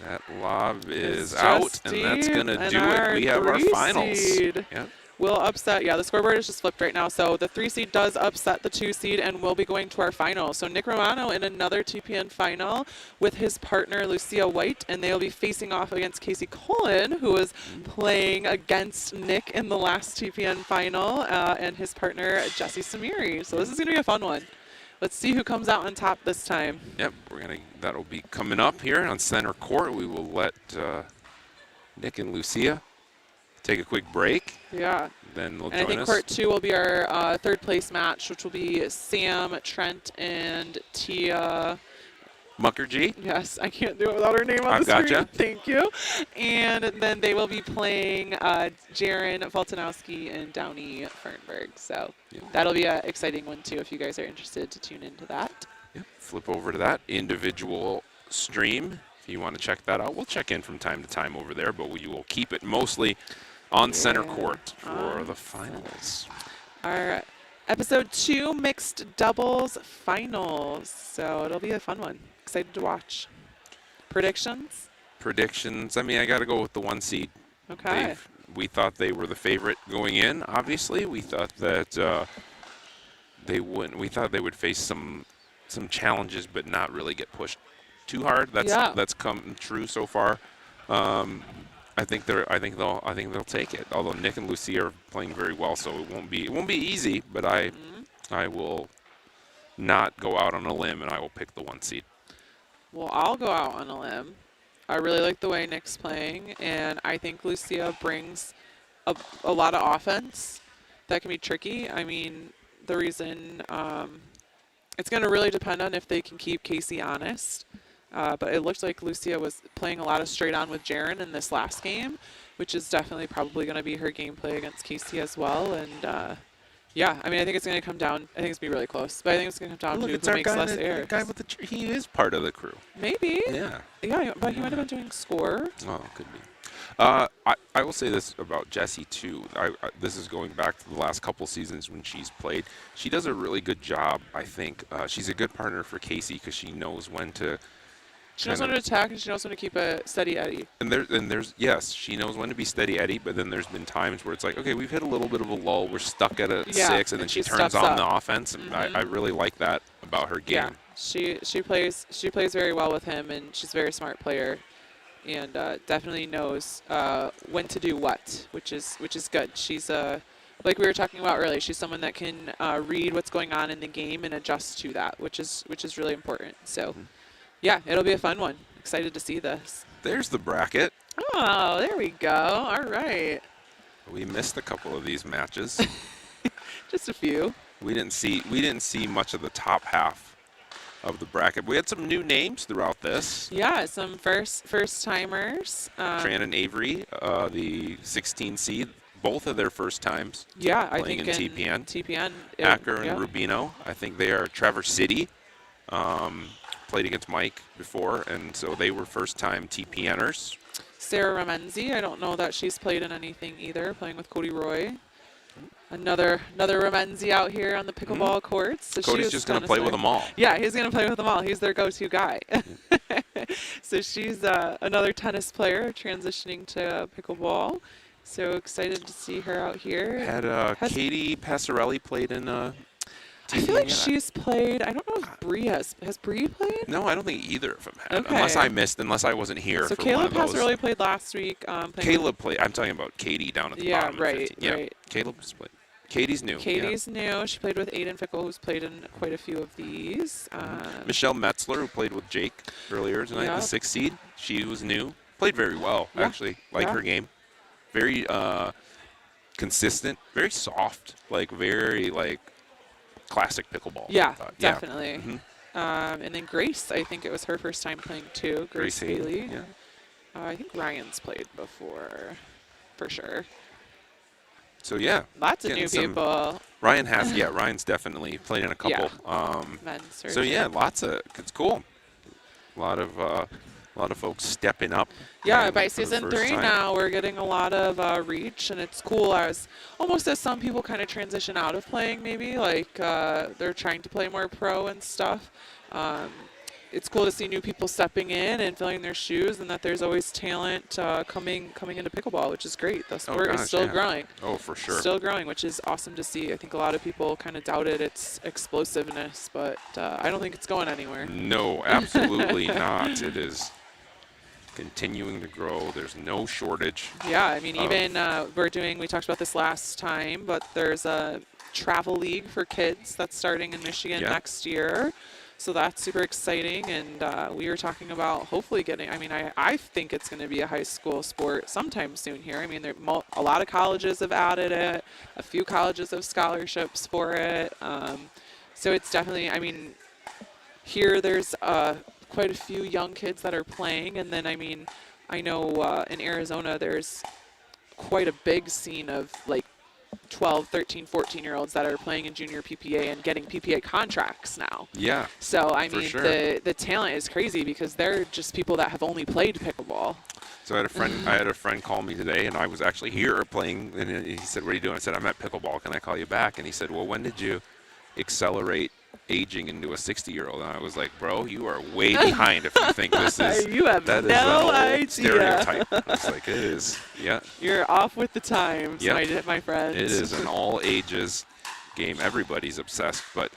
That lob is out, and that's going to do it. We have our finals. Yep. Will upset. Yeah, the scoreboard is just flipped right now. So the 3 seed does upset the 2 seed, and we'll be going to our final. So Nick Romano in another TPN final with his partner Lucia White, and they'll be facing off against Casey Cullen, who was playing against Nick in the last TPN final, and his partner Jesse Samiri. So this is going to be a fun one. let's see who comes out on top this time. Yep, that'll be coming up here on center court. We will let Nick and Lucia take a quick break. Yeah. Then they'll And I join think us. court 2 will be our third place match, which will be Sam, Trent, and Tia. Mukherjee. Yes, I can't do it without her name on I've the screen. gotcha. Thank you. And then they will be playing Jaron Voltanowski and Downey Fernberg. So that'll be an exciting one, too, if you guys are interested to tune into that. Yep. Flip over to that individual stream if you want to check that out. We'll check in from time to time over there, but we will keep it mostly on center court for the finals. Our episode 2 mixed doubles finals. So it'll be a fun one. Excited to watch. Predictions? Predictions. I mean, I got to go with the 1 seed. Okay. We thought they were the favorite going in. Obviously, we thought that they wouldn't. We thought they would face some challenges, but not really get pushed too hard. That's come true so far. I think they'll take it. Although Nick and Lucy are playing very well, so it won't be easy. But I will not go out on a limb, and I will pick the 1 seed. Well, I'll go out on a limb. I really like the way Nick's playing, and I think Lucia brings a lot of offense that can be tricky. I mean, the reason it's going to really depend on if they can keep Casey honest. But it looked like Lucia was playing a lot of straight on with Jaron in this last game, which is definitely probably going to be her gameplay against Casey as well. And yeah, I mean, I think it's going to come down. I think it's going to be really close, but I think it's going to come down to who makes less errors. He is part of the crew. Maybe. Yeah. Yeah, but he might have been doing score. Oh, could be. I will say this about Jessie too. This is going back to the last couple seasons when she's played. She does a really good job, I think. She's a good partner for Casey because she knows when to. She knows when to attack, and she knows when to keep a steady Eddie. And there's yes, she knows when to be steady Eddie, but then there's been times where it's like, okay, we've hit a little bit of a lull, we're stuck at a 6, and then she turns on the offense. And I really like that about her game. Yeah, she plays very well with him, and she's a very smart player, and definitely knows when to do what, which is good. She's like we were talking about earlier, she's someone that can read what's going on in the game and adjust to that, which is really important. So. Yeah, it'll be a fun one. Excited to see this. There's the bracket. Oh, there we go. All right. We missed a couple of these matches. Just a few. We didn't see much of the top half of the bracket. We had some new names throughout this. Yeah, some first timers. Tran and Avery, the 16 seed, both of their first times. Yeah, I playing think in TPN. TPN. Acker and Rubino. I think they are Traverse City. Played against Mike before, and so they were first-time TPNers. Sarah Ramenzi, I don't know that she's played in anything either, playing with Cody Roy. Another Ramenzi out here on the pickleball courts. So Cody's just going to play with them all. Yeah, he's going to play with them all. He's their go-to guy. So she's another tennis player transitioning to pickleball. So excited to see her out here. Had Katie Passarelli played in I feel like she's played. I don't know if Bree has Bree played? No, I don't think either of them had. Okay. Unless I wasn't here so for Caleb one of those. Passarelli played last week. Caleb played. I'm talking about Katie down at the bottom. Right, of 15. right. Yeah, Caleb's played. Katie's new. Katie's new. She played with Aiden Fickle, who's played in quite a few of these. Michelle Metzler, who played with Jake earlier tonight, the 6th seed. She was new. Played very well, actually. Like her game. Very consistent. Very soft. Very classic pickleball. Yeah, definitely. And then Grace, I think it was her first time playing too. Grace Haley. Yeah. I think Ryan's played before, for sure. So yeah, lots of new people. Ryan's definitely played in a couple. Men's. So yeah, it's cool. A lot of folks stepping up. Yeah, by season 3 now, we're getting a lot of reach, and it's cool as some people kind of transition out of playing, maybe they're trying to play more pro and stuff. It's cool to see new people stepping in and filling their shoes, and that there's always talent coming into pickleball, which is great. The sport is still growing. Oh, for sure. Still growing, which is awesome to see. I think a lot of people kind of doubted its explosiveness, but I don't think it's going anywhere. No, absolutely not. It is continuing to grow. There's no shortage. Yeah, I mean, of- even we talked about this last time, but there's a travel league for kids that's starting in Michigan Yeah. next year. So that's super exciting. And we were talking about hopefully getting, I mean, I think it's going to be a high school sport sometime soon here. I mean, a lot of colleges have added it, a few colleges have scholarships for it. So it's definitely, I mean, here there's quite a few young kids that are playing. And then, I mean, I know in Arizona there's quite a big scene of like 12, 13, 14-year-olds that are playing in junior PPA and getting PPA contracts now. Yeah. So, I For mean, sure. the talent is crazy because they're just people that have only played pickleball. So I had a friend call me today, and I was actually here playing, and he said, "What are you doing?" I said, "I'm at pickleball. Can I call you back?" And he said, "Well, when did you accelerate aging into a 60-year-old?" And I was like, "Bro, you are way behind if you think this is You have that is no an old idea. stereotype." I was like, "It is, yeah, You're off with the times, Yep. my friend. it is an all ages game. Everybody's obsessed." But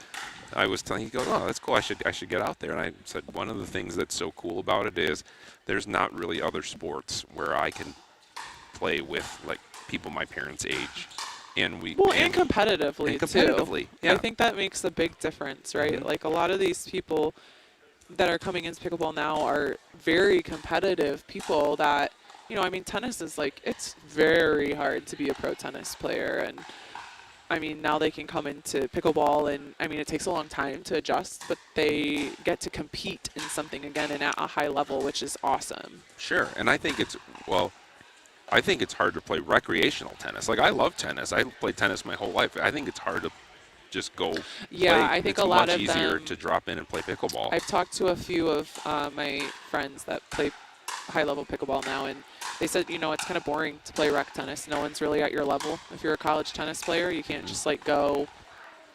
I was telling, he goes, "Oh, that's cool. I should get out there." And I said, one of the things that's so cool about it is there's not really other sports where I can play with like people my parents' age, and And competitively, and competitively, too. yeah. I think that makes a big difference, right? Mhm. Like a lot of these people that are coming into pickleball now are very competitive people that, you know, I mean, tennis is like, it's very hard to be a pro tennis player. And I mean, now they can come into pickleball and, I mean, it takes a long time to adjust, but they get to compete in something again and at a high level, which is awesome. Sure, and I think it's hard to play recreational tennis. Like, I love tennis. I played tennis my whole life. I think it's hard to just go Yeah, play. I think it's a lot much of easier them, to drop in and play pickleball. I've talked to a few of my friends that play high-level pickleball now, and they said, you know, it's kind of boring to play rec tennis. No one's really at your level. If you're a college tennis player, you can't just like go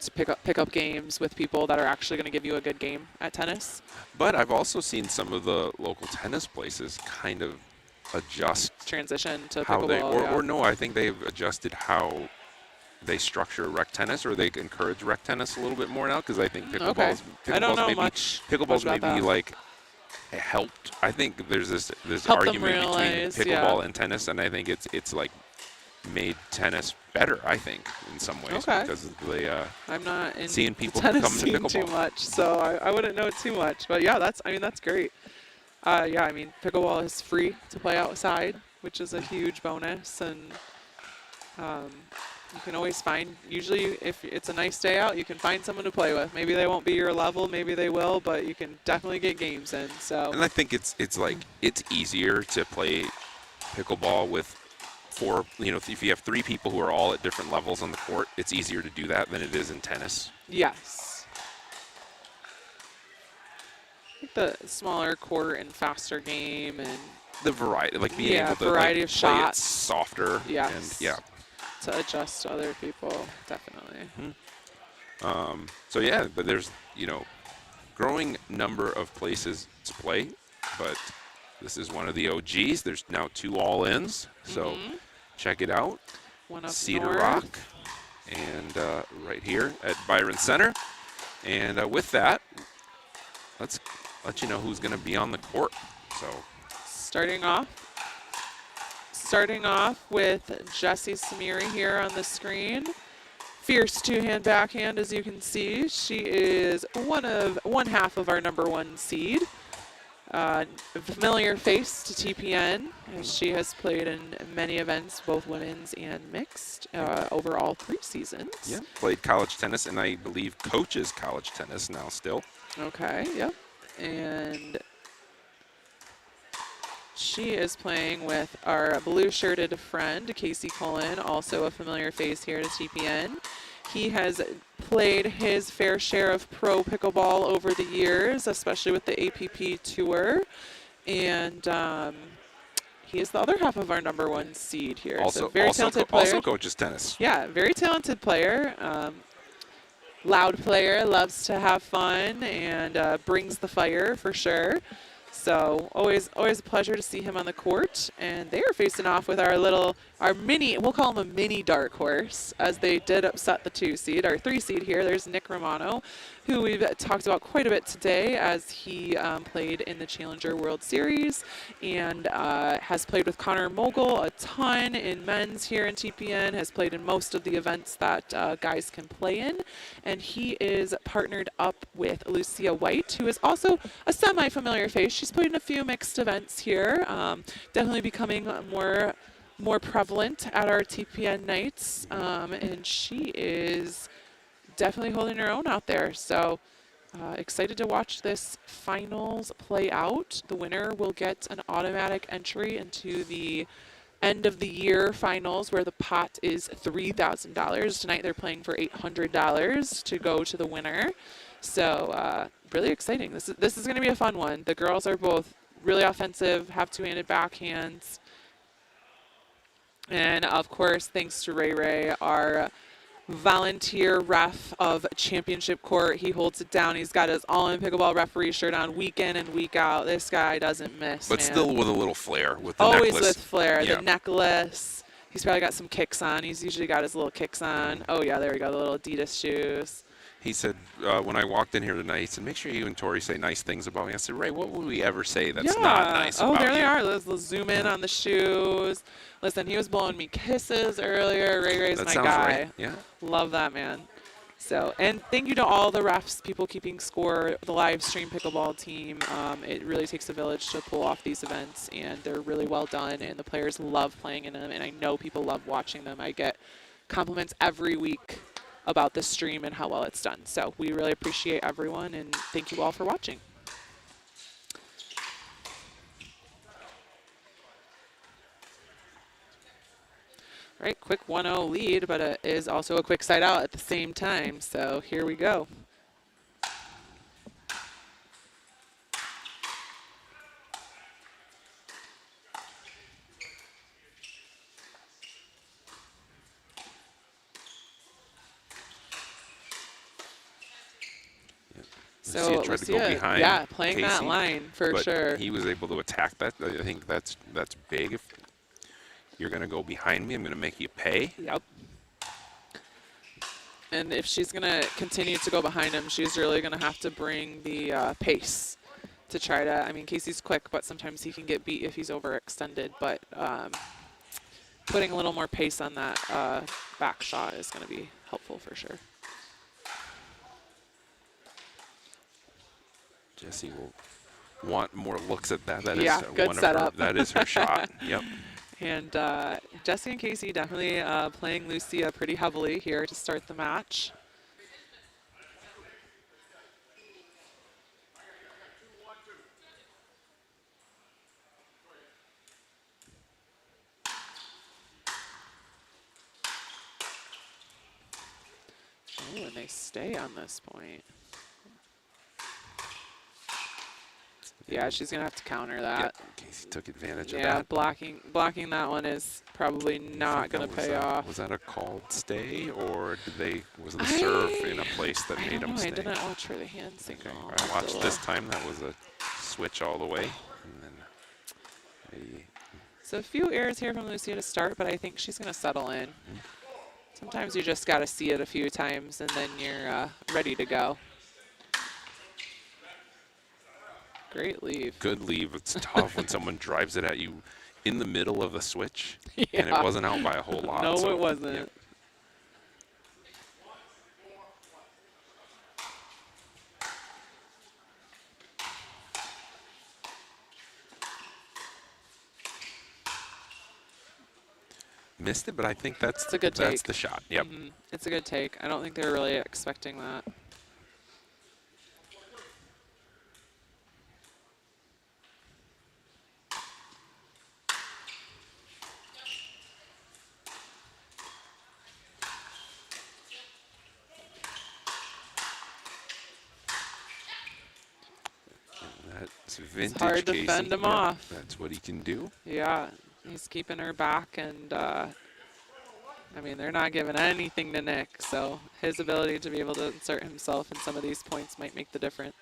to pick up games with people that are actually going to give you a good game at tennis. But I've also seen some of the local tennis places kind of adjust Transition to how pickleball. they, Yeah. or no, I think they've adjusted how they structure rec tennis, or they encourage rec tennis a little bit more now, because I think Okay. I don't know pickleball's much about maybe that. like helped. I think there's this Help them argument realize, between yeah. pickleball and tennis, and I think it's like made tennis better, I think, in some ways, Okay. because of the I'm not in seeing people tennis come to scene pickleball. too much, so I wouldn't know too much. But yeah, that's great. Yeah, I mean, pickleball is free to play outside, which is a huge bonus, and you can always find, usually if it's a nice day out, you can find someone to play with. Maybe they won't be your level, maybe they will, but you can definitely get games in. So And I think it's easier to play pickleball with four. You know, if you have three people who are all at different levels on the court, it's easier to do that than it is in tennis. yes. I think the smaller court and faster game and The variety, like being Yeah, able to variety like, of play shots. it softer. Yes. And yeah. to adjust to other people, definitely. So yeah, but there's growing number of places to play, but this is one of the OGs. There's now 2 all-ins, so check it out. One up Cedar north. Rock, and right here at Byron Center. And with that, let's let you know who's going to be on the court. So Starting off with Jessie Samiri here on the screen. Fierce two-hand backhand, as you can see. She is one half of our #1 seed. A familiar face to TPN, as she has played in many events, both women's and mixed, over all 3 seasons. yeah, played college tennis, and I believe coaches college tennis now still. Okay, yep. And she is playing with our blue-shirted friend, Casey Cullen, also a familiar face here to TPN. He has played his fair share of pro pickleball over the years, especially with the APP Tour. And he is the other half of our #1 seed here. So very talented player. Also coaches tennis. Yeah, very talented player. Loud player, loves to have fun, and brings the fire for sure. So always a pleasure to see him on the court. And they are facing off with our mini, we'll call him a mini dark horse, as they did upset the 2 seed, our 3 seed here. There's Nick Romano, who we've talked about quite a bit today, as he played in the Challenger World Series and has played with Connor Mogul a ton in men's here in TPN, has played in most of the events that guys can play in. And he is partnered up with Lucia White, who is also a semi-familiar face. She's played in a few mixed events here, definitely becoming more prevalent at our TPN nights, and she is definitely holding her own out there. So excited to watch this finals play out. The winner will get an automatic entry into the end of the year finals, where the pot is $3,000. Tonight they're playing for $800 to go to the winner. So really exciting. This is going to be a fun one. The girls are both really offensive, have two-handed backhands. And of course, thanks to Ray, our volunteer ref of Championship Court. He holds it down. He's got his all-in pickleball referee shirt on week in and week out. This guy doesn't miss, but man. Still with a little flair with the Always necklace. with flair. Yeah. The necklace. He's probably got some kicks on. He's usually got his little kicks on. Oh, yeah, there we go, the little Adidas shoes. He said, when I walked in here tonight, he said, make sure you and Tori say nice things about me. I said, Ray, what would we ever say that's not nice about you? Oh, there they are. Let's zoom in on the shoes. Listen, he was blowing me kisses earlier. Ray's That my sounds guy. right. Yeah. Love that, man. So, and thank you to all the refs, people keeping score, the live stream pickleball team. It really takes a village to pull off these events, and they're really well done, and the players love playing in them, and I know people love watching them. I get compliments every week about the stream and how well it's done. So we really appreciate everyone, and thank you all for watching. All right, quick 1-0 lead, but it is also a quick side out at the same time. So here we go. So tried to go behind yeah, playing Casey, that line for but sure. he was able to attack that. I think that's big. If you're going to go behind me, I'm going to make you pay. Yep. And if she's going to continue to go behind him, she's really going to have to bring the pace to try to, I mean, Casey's quick, but sometimes he can get beat if he's overextended. But putting a little more pace on that back shot is going to be helpful for sure. Jessie will want more looks at that. That Yeah, is good one setup. of her, that is her shot. Yep. And Jessie and Casey definitely playing Lucia pretty heavily here to start the match. Oh, and they stay on this point. Yeah, she's going to have to counter that. Yep. Casey took advantage of Yeah, that. blocking that one is probably not going to pay off. Was that a called stay, or was the serve in a place that made him stay? I didn't watch for the hand signal. Okay. I watched this time. That was a switch all the way. And then maybe. So a few errors here from Lucia to start, but I think she's going to settle in. Sometimes you just got to see it a few times, and then you're ready to go. Great leave. Good leave. It's tough when someone drives it at you in the middle of the switch, Yeah. and it wasn't out by a whole lot. No, so, it wasn't. Yep. Missed it, but I think that's a good that's take. the shot. Yep. It's a good take. I don't think they were really expecting that. That's vintage hard to Casey. fend him Yep, off. That's what he can do. Yeah, he's keeping her back, and I mean, they're not giving anything to Nick, so his ability to be able to insert himself in some of these points might make the difference.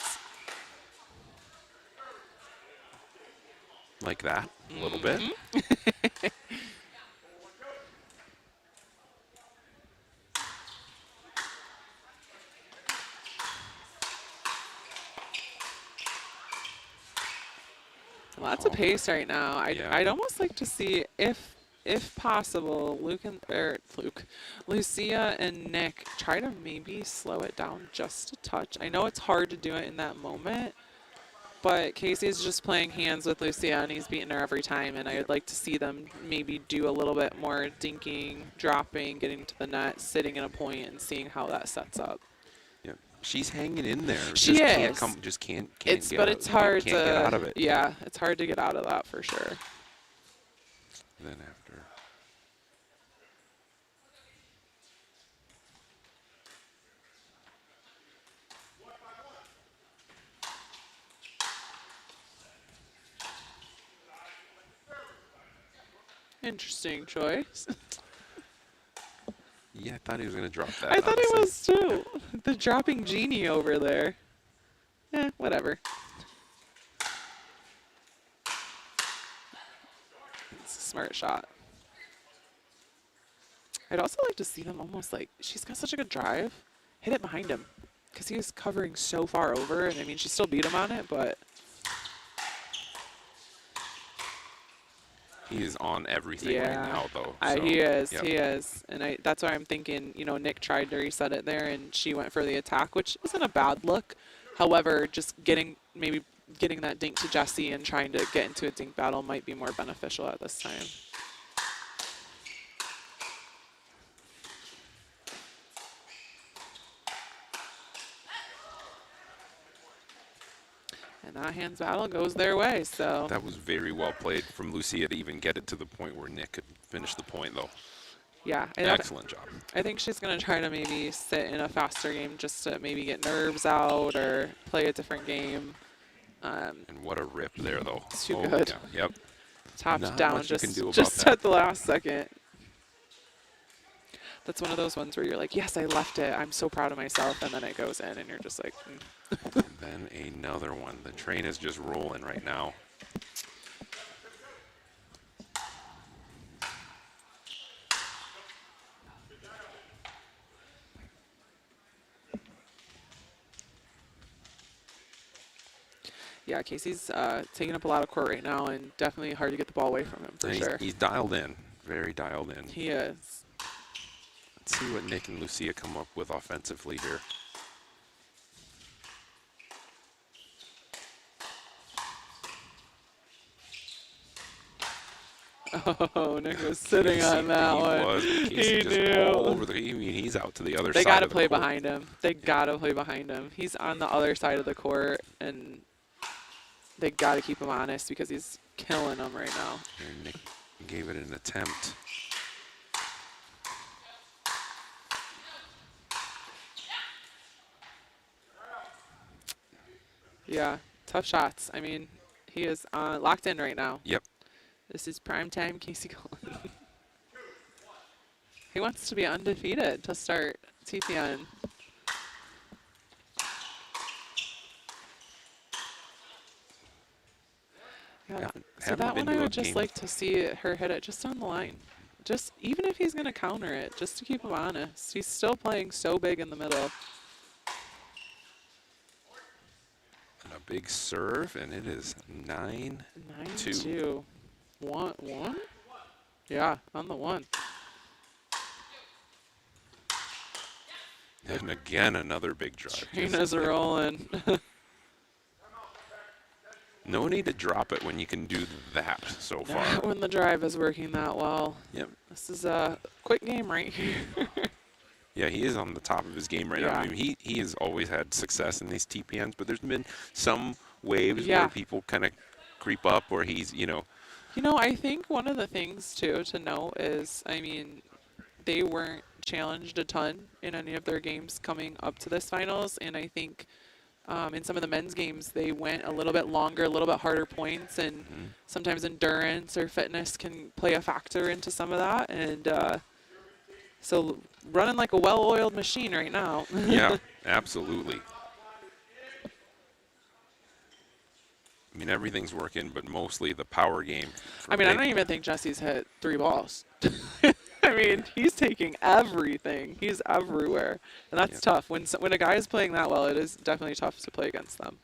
like that a little bit. Lots of Oh, pace right now. yeah. I'd almost like to see if possible, Lucia and Nick try to maybe slow it down just a touch. I know it's hard to do it in that moment, but Casey's just playing hands with Lucia and he's beating her every time. And I'd like to see them maybe do a little bit more dinking, dropping, getting to the net, sitting in a point, and seeing how that sets up. Yeah. She's hanging in there. She just can't is. come. Just can't It's get but out, it's hard can't get out of to it. yeah, it's hard to get out of that for sure. Then after. Interesting choice. Yeah, I thought he was gonna drop that. I thought it honestly. was too. The dropping genie over there. Whatever. It's a smart shot. I'd also like to see them almost like, she's got such a good drive. Hit it behind him. Because he was covering so far over. And I mean, she still beat him on it, but. He is on everything right now, though. So, He is. yep. He is. And that's why I'm thinking, Nick tried to reset it there and she went for the attack, which isn't a bad look. However, just getting that dink to Jessie and trying to get into a dink battle might be more beneficial at this time. And that hands battle goes their way, so. That was very well played from Lucia to even get it to the point where Nick could finish the point, though. Yeah. Excellent job. I think she's going to try to maybe sit in a faster game just to maybe get nerves out or play a different game. And what a rip there, though. Too good. Yeah. Yep. Topped Not down much you can do about just that. at the last second. That's one of those ones where you're like, yes, I left it. I'm so proud of myself. And then it goes in and you're just like, And then another one. The train is just rolling right now. Yeah, Casey's taking up a lot of court right now and definitely hard to get the ball away from him for And sure. He's dialed in. Very dialed in. He is. Let's see what Nick and Lucia come up with offensively here. Oh, Nick was sitting on that one. Casey He just knew. all over the. I mean, he's out to the other They side. got to of the play court. behind him. They got to play behind him. He's on the other side of the court, and they got to keep him honest because he's killing them right now. And Nick gave it an attempt. Yeah, tough shots. I mean, he is locked in right now. Yep. This is prime time Casey Cullen. He wants to be undefeated to start TPN. Yeah, so Haven't that been one I to a would just game. like to see her hit it just on the line. Just even if he's going to counter it, just to keep him honest. He's still playing so big in the middle. And a big serve, and it is 9-2. 9-2. One? Yeah, on the one. And again, another big drive. Trina's rolling. No need to drop it when you can do that so far. Not when the drive is working that well. Yep. This is a quick game right here. Yeah, he is on the top of his game right now. Yeah. I mean, he has always had success in these TPNs, but there's been some waves Yeah. where people kind of creep up, or he's, I think one of the things, too, to note is, I mean, they weren't challenged a ton in any of their games coming up to this finals, and I think in some of the men's games, they went a little bit longer, a little bit harder points, and sometimes endurance or fitness can play a factor into some of that, and so running like a well-oiled machine right now. Yeah, absolutely. I mean, everything's working, but mostly the power game. I mean, I don't even think Jesse's hit 3 balls. I mean, he's taking everything. He's everywhere, and that's tough. When a guy is playing that well, it is definitely tough to play against them.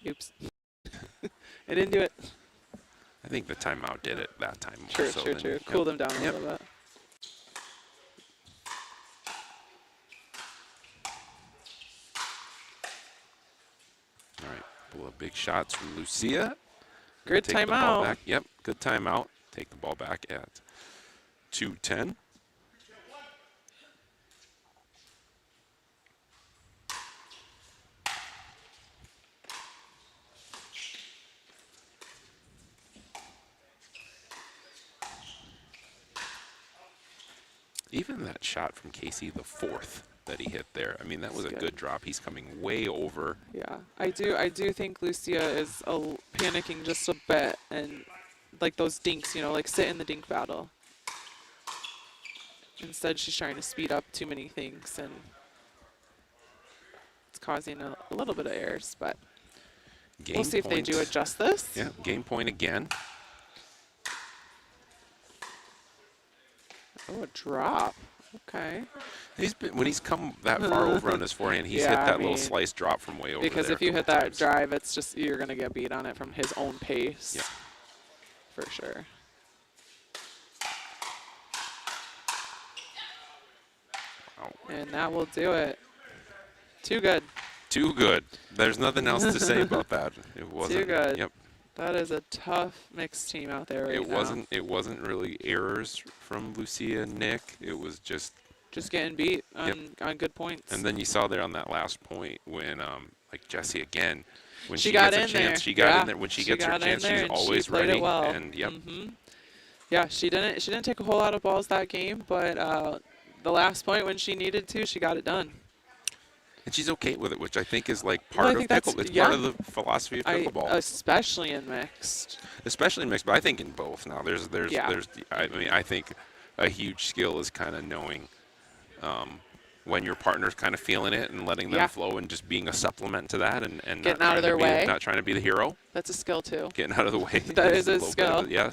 Oops. I didn't do it. I think the timeout did it that time. True. Cool them down a little bit. All right, pull up big shots from Lucia. Good timeout. Yep, good timeout. Take the ball back at 2:10. Even that shot from Casey, the fourth that he hit there, I mean, that was a good drop. He's coming way over. Yeah, I do think Lucia is panicking just a bit, and like those dinks, you know, like sit in the dink battle. Instead, she's trying to speed up too many things, and it's causing a little bit of errors, but we'll see if they do adjust this. Yeah, game point again. Oh, a drop. Okay. When he's come that far over on his forehand, he's hit that little slice drop from way over there. Because if you hit that drive, it's just you're going to get beat on it from his own pace. Yeah. For sure. Wow. And that will do it. Too good. Too good. There's nothing else to say about that. It wasn't. Too good. Yep. That is a tough mixed team out there right now. It wasn't really errors from Lucia and Nick. It was just getting beat on good points. And then you saw there on that last point when like Jessie again, when she gets a chance, she got in there. When she gets her chance, she's always ready. It well. And yep. Yeah, she didn't take a whole lot of balls that game, but the last point when she needed to, she got it done. And she's okay with it, which I think is like part of pickle. It's part of the philosophy of pickleball, especially in mixed. Especially in mixed, but I think in both. Now, I mean, I think a huge skill is kind of knowing when your partner's kind of feeling it and letting them flow and just being a supplement to that and getting out of their way, not trying to be the hero. That's a skill too. Getting out of the way. That is a skill. Yeah,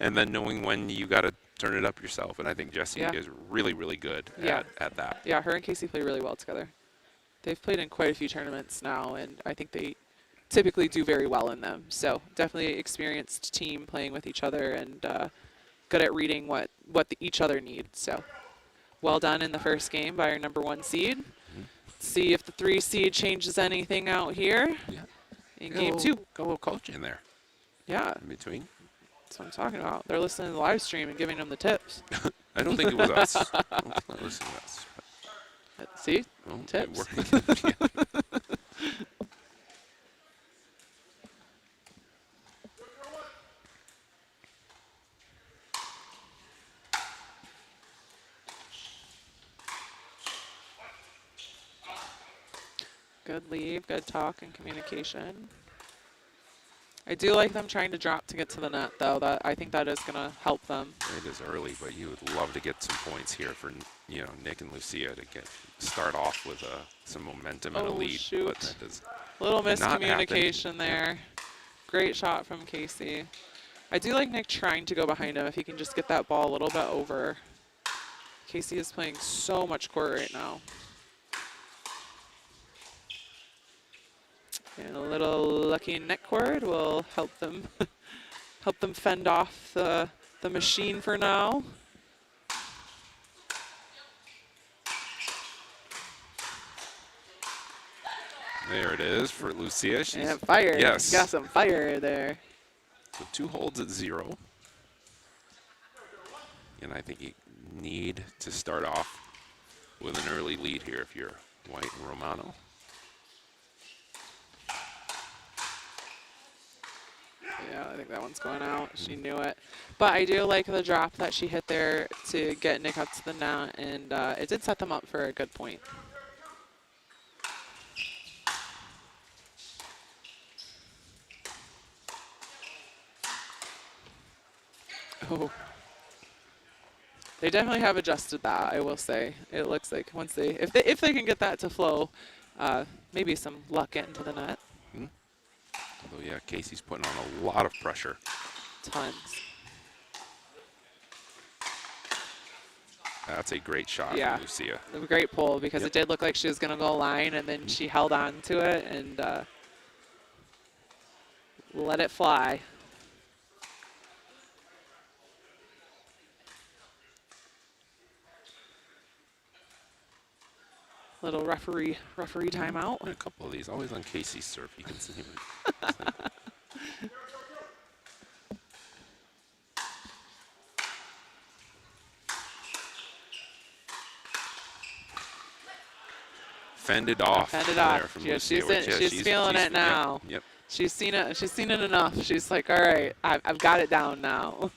and then knowing when you got to turn it up yourself. And I think Jessie is really, really good at that. Yeah, her and Casey play really well together. They've played in quite a few tournaments now, and I think they typically do very well in them. So definitely experienced team playing with each other and good at reading what each other needs. So well done in the first game by our #1 seed. See if the 3 seed changes anything out here in game 2. Got a little coach in there. Yeah. In between. That's what I'm talking about. They're listening to the live stream and giving them the tips. I don't think it was us. Not listening to us. See? Tips. Good leave, good talk and communication. I do like them trying to drop to get to the net, though. I think that is going to help them. It is early, but you would love to get some points here for Nick and Lucia to start off with some momentum and a lead. Shoot. But that does little miscommunication there. Great shot from Casey. I do like Nick trying to go behind him if he can just get that ball a little bit over. Casey is playing so much court right now. And a little lucky neck cord will help them fend off the machine for now. There it is for Lucia. She's fire. Yes. Got some fire there. So 2 holds at 0. And I think you need to start off with an early lead here if you're White and Romano. Yeah, I think that one's going out. She knew it. But I do like the drop that she hit there to get Nick up to the net, and it did set them up for a good point. Oh. They definitely have adjusted that, I will say. It looks like once if they can get that to flow, maybe some luck into the net. Although, yeah, Casey's putting on a lot of pressure. Tons. That's a great shot Yeah. from Lucia. A great pull because Yep. it did look like she was going to go line, and then she held on to it and let it fly. Little referee timeout. A couple of these, always on Casey's serve. You can see him. Fended off. Fended there off. from Yeah, Lucia, she's feeling it now. Yep. She's seen it. She's seen it enough. She's like, all right, I've got it down now.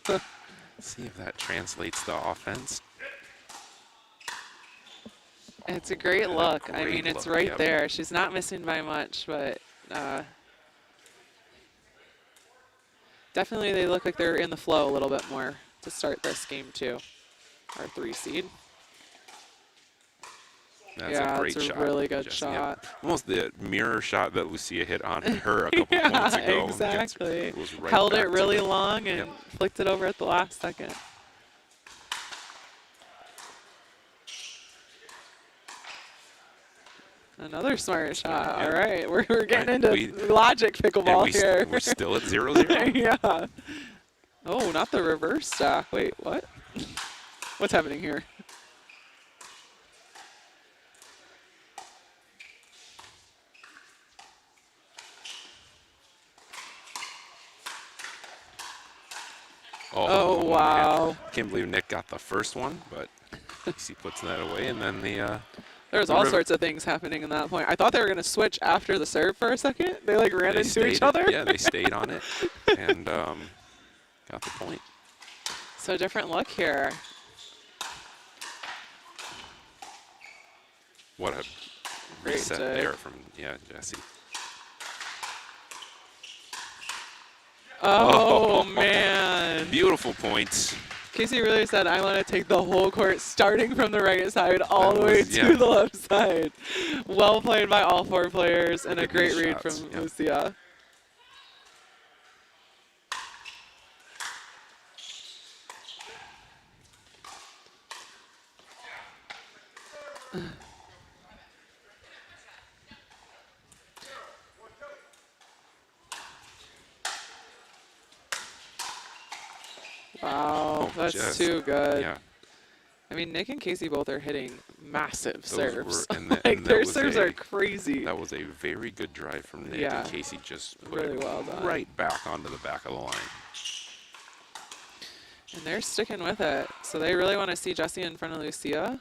See if that translates to offense. It's a great look. I great mean, it's look, right yep. there. She's not missing by much, but definitely they look like they're in the flow a little bit more to start this game too. Our 3 seed. That's Yeah, a great it's a shot. really good Jesse. Yep. shot. Almost the mirror shot that Lucia hit on her a couple Yeah, points ago. exactly. It was right Held back it to really the- long and Yep. flicked it over at the last second. Another smart shot. Yeah. All right, we're getting Right, into logic And pickleball here. we're still at 0-0. Yeah. Oh, not the reverse stack. Wait, what? What's happening here? Oh, man. wow. Can't believe Nick got the first one, but he puts that away, and then the There's all sorts of things happening in that point. I thought they were going to switch after the serve for a second. They like ran into each other. Yeah, they stayed on it and got the point. So different look here. What a Great reset dig. there from Jesse. Oh, man. Beautiful points. Casey really said, I want to take the whole court starting from the right side all the way to yeah. the left side. Well played by all 4 players and Look a at great these read shots. from Yep. Lucia. Wow, that's just- too good. Yeah. I mean, Nick and Casey both are hitting massive serves. Were, and that Like, their was serves a- are crazy. That was a very good drive from Nick, Yeah. and Casey just put Really it well done. right back onto the back of the line. And they're sticking with it. So they really want to see Jessie in front of Lucia.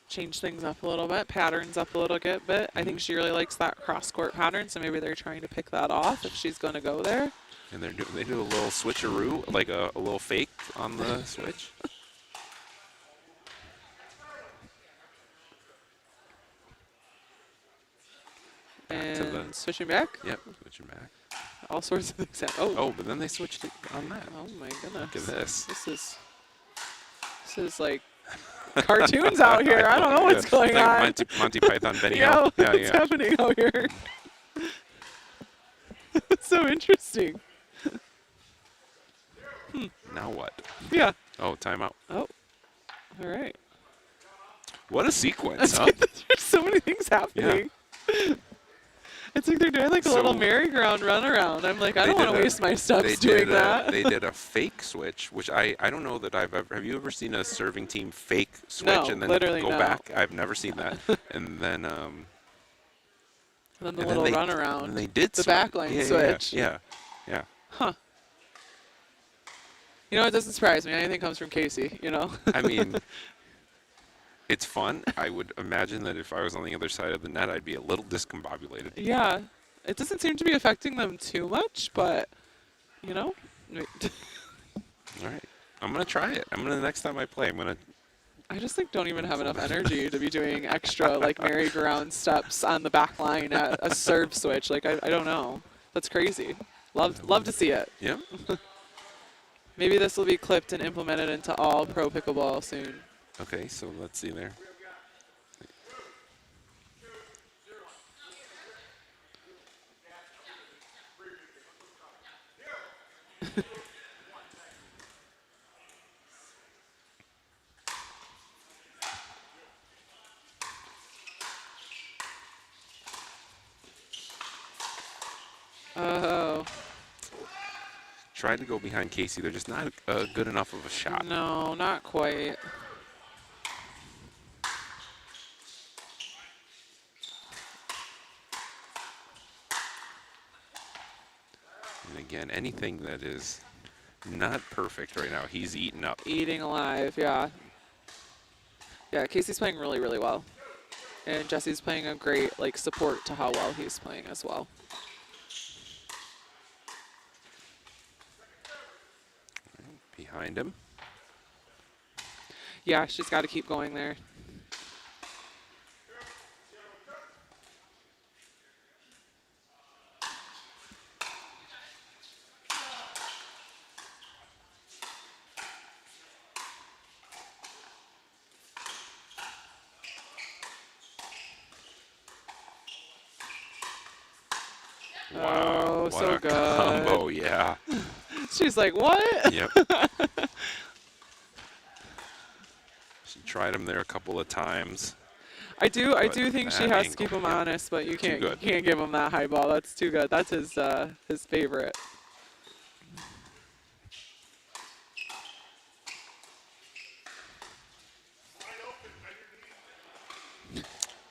Change things up a little bit, patterns up a little bit. I think she really likes that cross-court pattern, so maybe they're trying to pick that off if she's going to go there. And they do a little switcheroo, like a little fake on the switch. Back to the- And switching back, Yep, switching back. all sorts of things. Oh, But then they switched it on that. oh my goodness. Look at this. This is like cartoons out here. I don't know what's going like on. Monty Python Benny Yeah, Hill. Yeah, what's yeah. happening out here? It's so interesting. Now what? Yeah. Oh, timeout. Oh, all right. What a sequence, huh? There's so many things happening. It's like they're doing like a little So- merry-go-round run around. I'm like, I They don't want did to a- waste my steps doing that. They did a fake switch, which I don't know that I've ever. Have you ever seen a serving team fake switch No, and then literally go no. back? I've never seen that. And then Then the and little then run around. And they did the switch. backline Yeah, switch. Yeah. Huh. You know, it doesn't surprise me. Anything comes from Casey, you know? I mean, it's fun. I would imagine that if I was on the other side of the net, I'd be a little discombobulated. Yeah. It doesn't seem to be affecting them too much, but, you know? All right. I'm going to try it. Next time I play, I'm going to. I just like don't even have enough energy to be doing extra like merry-go-round steps on the back line at a serve switch. Like I don't know. That's crazy. Love to see it. Yeah. Maybe this will be clipped and implemented into all pro pickleball soon. Okay, so let's see there. Oh, Tried to go behind Casey. They're just not good enough of a shot. no, not quite. And again, anything that is not perfect right now, he's eating up. Eating alive, yeah. Yeah, Casey's playing really, really well. And Jesse's playing a great like support to how well he's playing as well. Behind him. Yeah, she's got to keep going there. Wow, Oh, what so a good. combo, yeah. She's like, what? Yep. She tried him there a couple of times. I do But think she that has to angle, keep him yeah. honest, but you Too good. can't give him that high ball. That's too good. That's his favorite.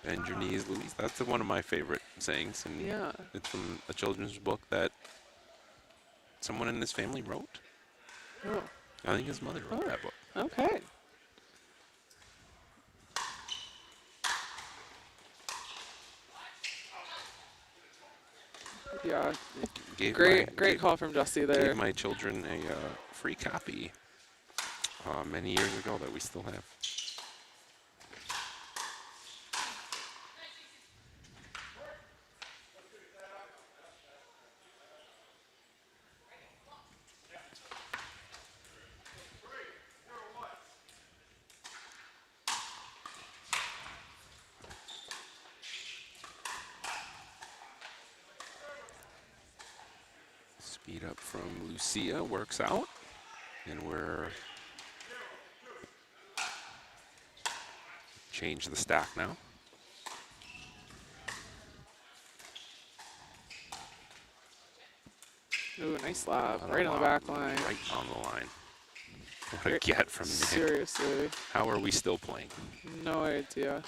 Bend your knees, Louise. That's one of my favorite sayings. And Yeah. it's from a children's book that someone in his family wrote. Oh, I think his mother wrote Oh. that book. okay. Yeah. Great call from Jesse there. Gave my children a free copy many years ago that we still have. Speed up from Lucia works out, and we're change the stack now. Ooh, nice lob. What a Right on the lob, back line. Right on the line. What a get from Nick. Seriously. How are we still playing? No idea.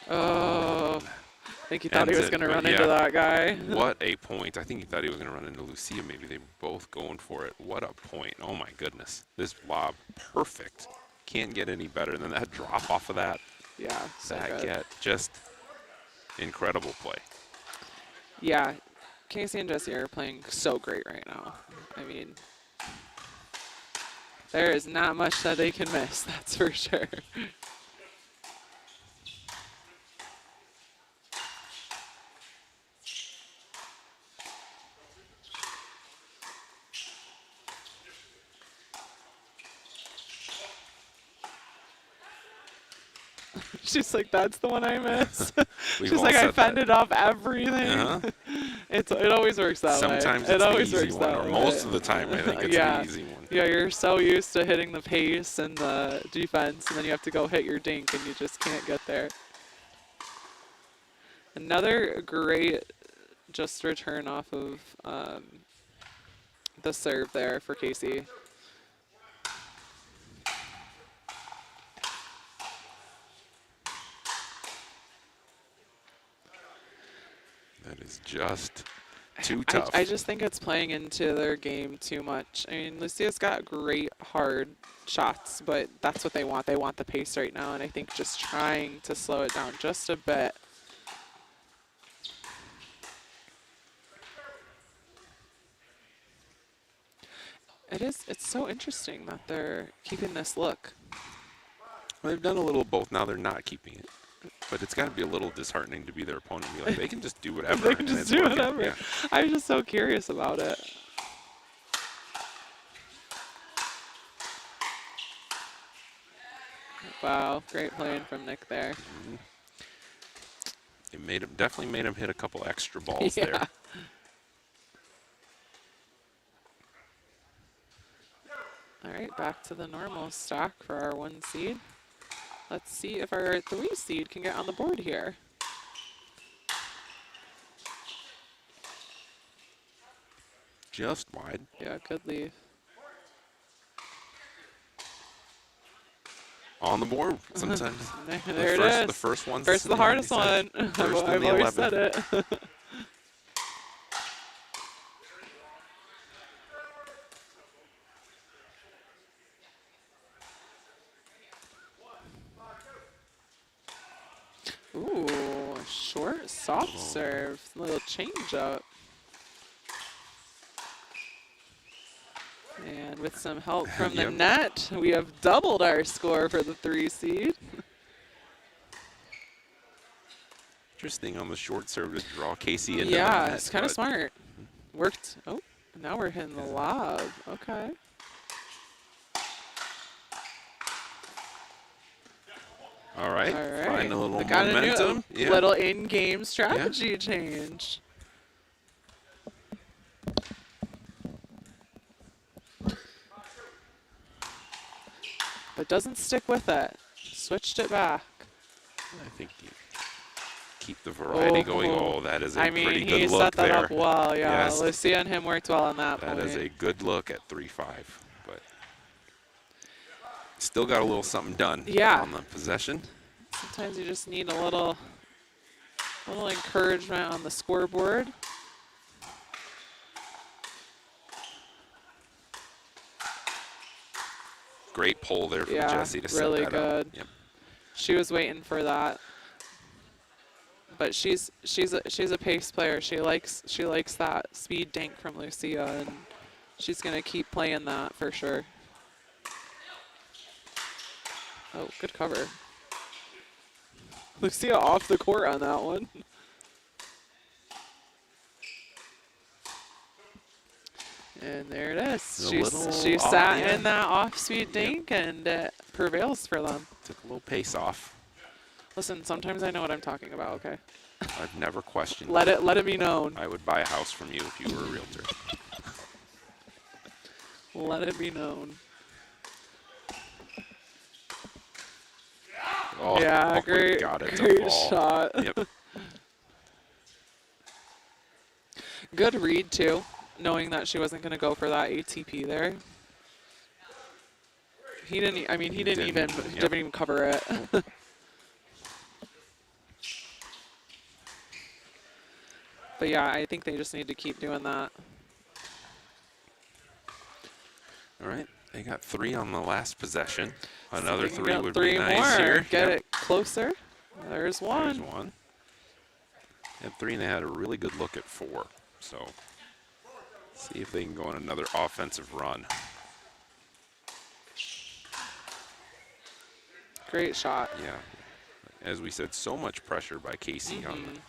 Oh. I think he thought he Ends was it, going to but run into yeah. that guy. What a point. I think he thought he was going to run into Lucia. Maybe they were both going for it. What a point. Oh, my goodness. This lob, perfect. Can't get any better than that drop off of that. Yeah, so That good. get. Just incredible play. Yeah, Casey and Jesse are playing so great right now. I mean, there is not much that they can miss, that's for sure. She's like, that's the one I miss. We've She's all like, I said that. fended off everything. Uh-huh. It always works that way. Sometimes It it's always the easy works one, that or way. most of the time I think it's Yeah. the easy one. Yeah, you're so used to hitting the pace and the defense, and then you have to go hit your dink, and you just can't get there. Another great just return off of the serve there for Casey. That is just too tough. I just think it's playing into their game too much. I mean, Lucia's got great hard shots, but that's what they want. They want the pace right now, and I think just trying to slow it down just a bit. It's so interesting that they're keeping this look. Well, they've done a little of both. Now they're not keeping it. But it's got to be a little disheartening to be their opponent and be like, they can just do whatever. They can and just it's do working. whatever. Yeah. I'm just so curious about it. Wow, great playing from Nick there. It definitely made him hit a couple extra balls Yeah. there. All right, back to the normal stack for our 1 seed. Let's see if our 3 seed can get on the board here. Just wide. Yeah, good leave. On the board. Sometimes There it is. the first one's First the hardest one. First I've in the always 11. said it. Ooh, short, soft serve. Little change up. And with some help from the Yep. net, we have doubled our score for the 3 seed. Interesting on the short serve to draw Casey into the Yeah, net, it's kind of but smart. Worked. Oh, now we're hitting the lob. Okay. All right. All right. Find a little We got momentum. a new little in-game strategy change. But doesn't stick with it. Switched it back. I think you keep the variety going. Oh. Oh, that is a I mean, pretty he good set look that there. up well. Yeah, Yes. Lucia and him worked well on that That point. is a good look at 3-5. But still got a little something done Yeah. on the possession. Sometimes you just need a little encouragement on the scoreboard. Great pull there from Yeah, Jessie to really set that up. good. Yep. She was waiting for that. But she's a pace player. She likes that speed dink from Lucia, and she's gonna keep playing that for sure. Oh, good cover. Lucia off the court on that one. And there it is. She sat in that off-speed dink, and it prevails for them. Took a little pace off. Listen, sometimes I know what I'm talking about. Okay, I've never questioned let it be known. I would buy a house from you if you were a realtor. Let it be known. Oh, Yeah, we great, got it to great fall. shot. Yep. Good read too, knowing that she wasn't going to go for that ATP there. He didn't. I mean, he didn't even cover it. But yeah, I think they just need to keep doing that. All right. They got 3 on the last possession. Another So they can 3 get would 3 be nice more. here. Get Yep. it closer. There's one. There's one. They had 3 and they had a really good look at 4. So see if they can go on another offensive run. Great shot. Yeah. As we said, so much pressure by Casey on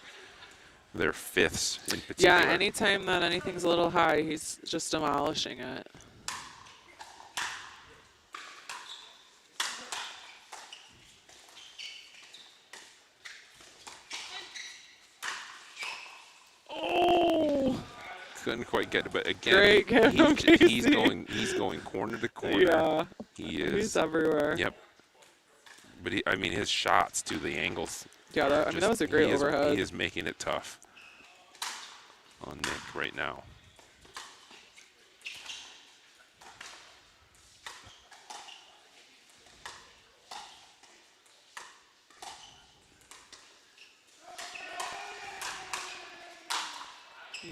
their fifths in particular. Yeah, anytime that anything's a little high, he's just demolishing it. Oh! Couldn't quite get it, but again, Great catch from he's Casey. going corner to corner. Yeah. He is. He's everywhere. Yep. But I mean, his shots to the angles. Yeah, that was a great overhead. He is making it tough on Nick right now.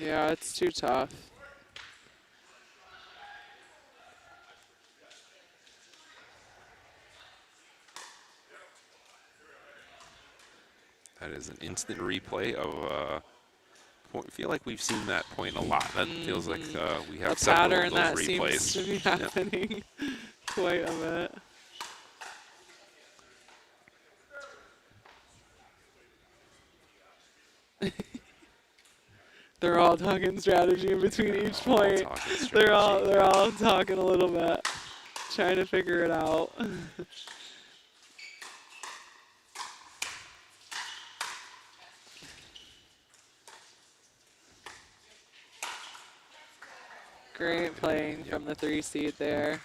Yeah, it's too tough. That is an instant replay of point. I feel like we've seen that point a lot. That feels like we have A several pattern of that those seems replays. to be happening quite a bit. They're all talking strategy in between each point. They're all talking a little bit, trying to figure it out. Great playing Yep. from the 3 seed there.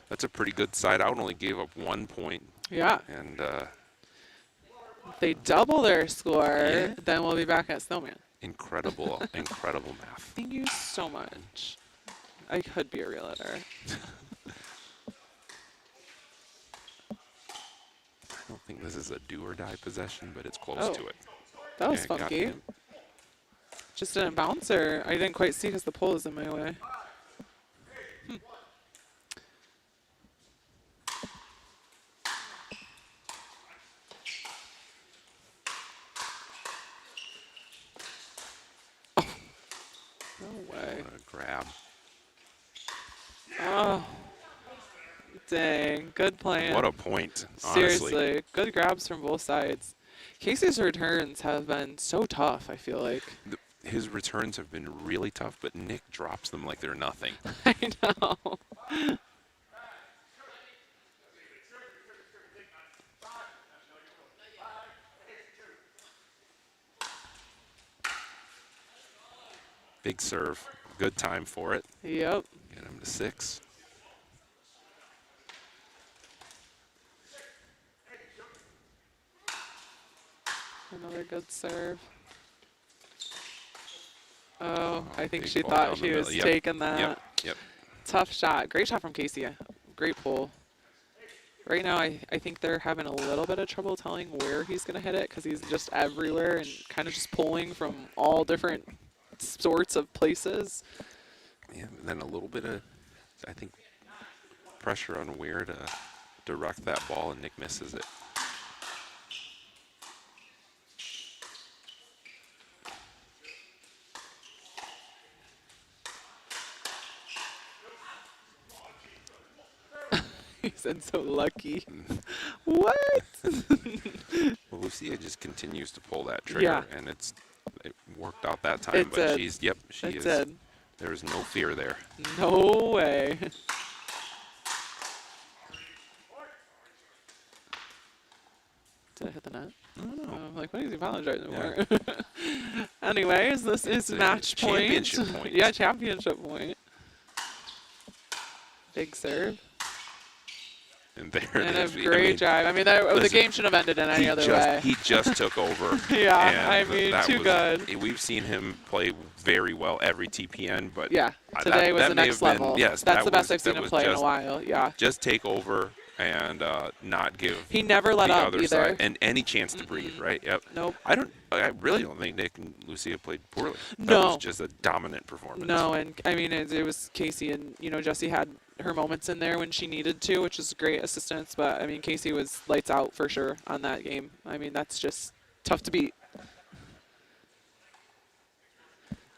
That's a pretty good side out. Only gave up 1 point. Yeah. And If they double their score, Yeah. then we'll be back at Snowman. incredible, incredible math. Thank you so much. I could be a realtor. I don't think this is a do or die possession, but it's close Oh. to it. That was Yeah, got funky. him. Just didn't bounce, or I didn't quite see because the pole is in my way. No way. What a grab. Oh, dang. Good plan. What a point, honestly. Seriously, good grabs from both sides. Casey's returns have been so tough, I feel like. His returns have been really tough, but Nick drops them like they're nothing. I know. Big serve. Good time for it. Yep. Get him to 6. Another good serve. Oh, I think big she ball thought down she the was middle. Yep, taking that. Yep. Tough shot. Great shot from Casey. Great pull. Right now, I think they're having a little bit of trouble telling where he's going to hit it because he's just everywhere and kind of just pulling from all different sorts of places. Yeah, and then a little bit of, I think, pressure on Weir to direct that ball, and Nick misses it. He said so lucky. What? Well, Lucia just continues to pull that trigger, Yeah. and it worked out that time. It but did. she It is. did. There is no fear there. No way. Did I hit the net? I don't know. I'm like, what is he apologizing Yeah. for? Anyways, this It's is a match point. championship point. Yeah, championship point. Big serve. And there And it a is. great drive. I mean, the listen, game shouldn't have ended in any other way. He just took over. Yeah, and I mean, that too good. We've seen him play very well every TPN, but Yeah, today was that the may next have been- level. yes, That's that the best was- I've seen that him was play in a just- while. Yeah. Just take over and not give He never let the up other either. side and any chance to breathe, right? Yep. Nope. I really don't think Nick and Lucia played poorly. That No. was just a dominant performance. No, and I mean, it was Casey, and Jessie had her moments in there when she needed to, which is great assistance. But I mean, Casey was lights out for sure on that game. I mean, that's just tough to beat.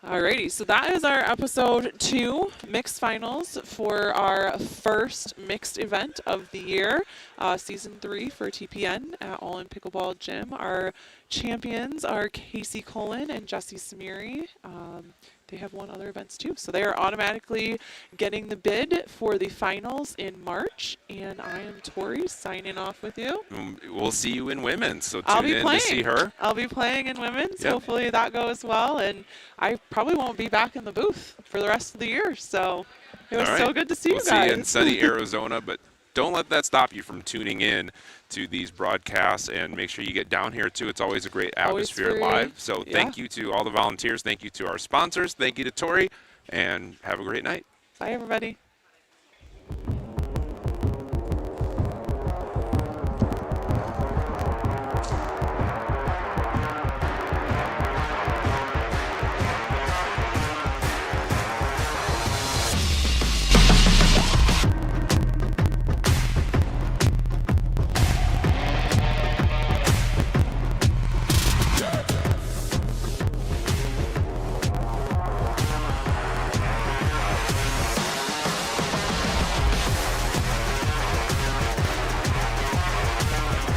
Alrighty, so that is our episode 2 mixed finals for our first mixed event of the year, season 3 for TPN at All in Pickleball Gym. Our champions are Casey Cullen and Jessie Samiri. They have won other events too, so they are automatically getting the bid for the finals in March. And I am Tori signing off with you. We'll see you in women's, so I'll tune be in playing. to see her. I'll be playing in women's. Yep. Hopefully that goes well, and I probably won't be back in the booth for the rest of the year. So it was All so right. good to see We'll you guys. see you in sunny Arizona, but don't let that stop you from tuning in to these broadcasts, and make sure you get down here too. It's always a great Always atmosphere free. live. So Yeah. thank you to all the volunteers. Thank you to our sponsors. Thank you to Tori, and have a great night. Bye, everybody.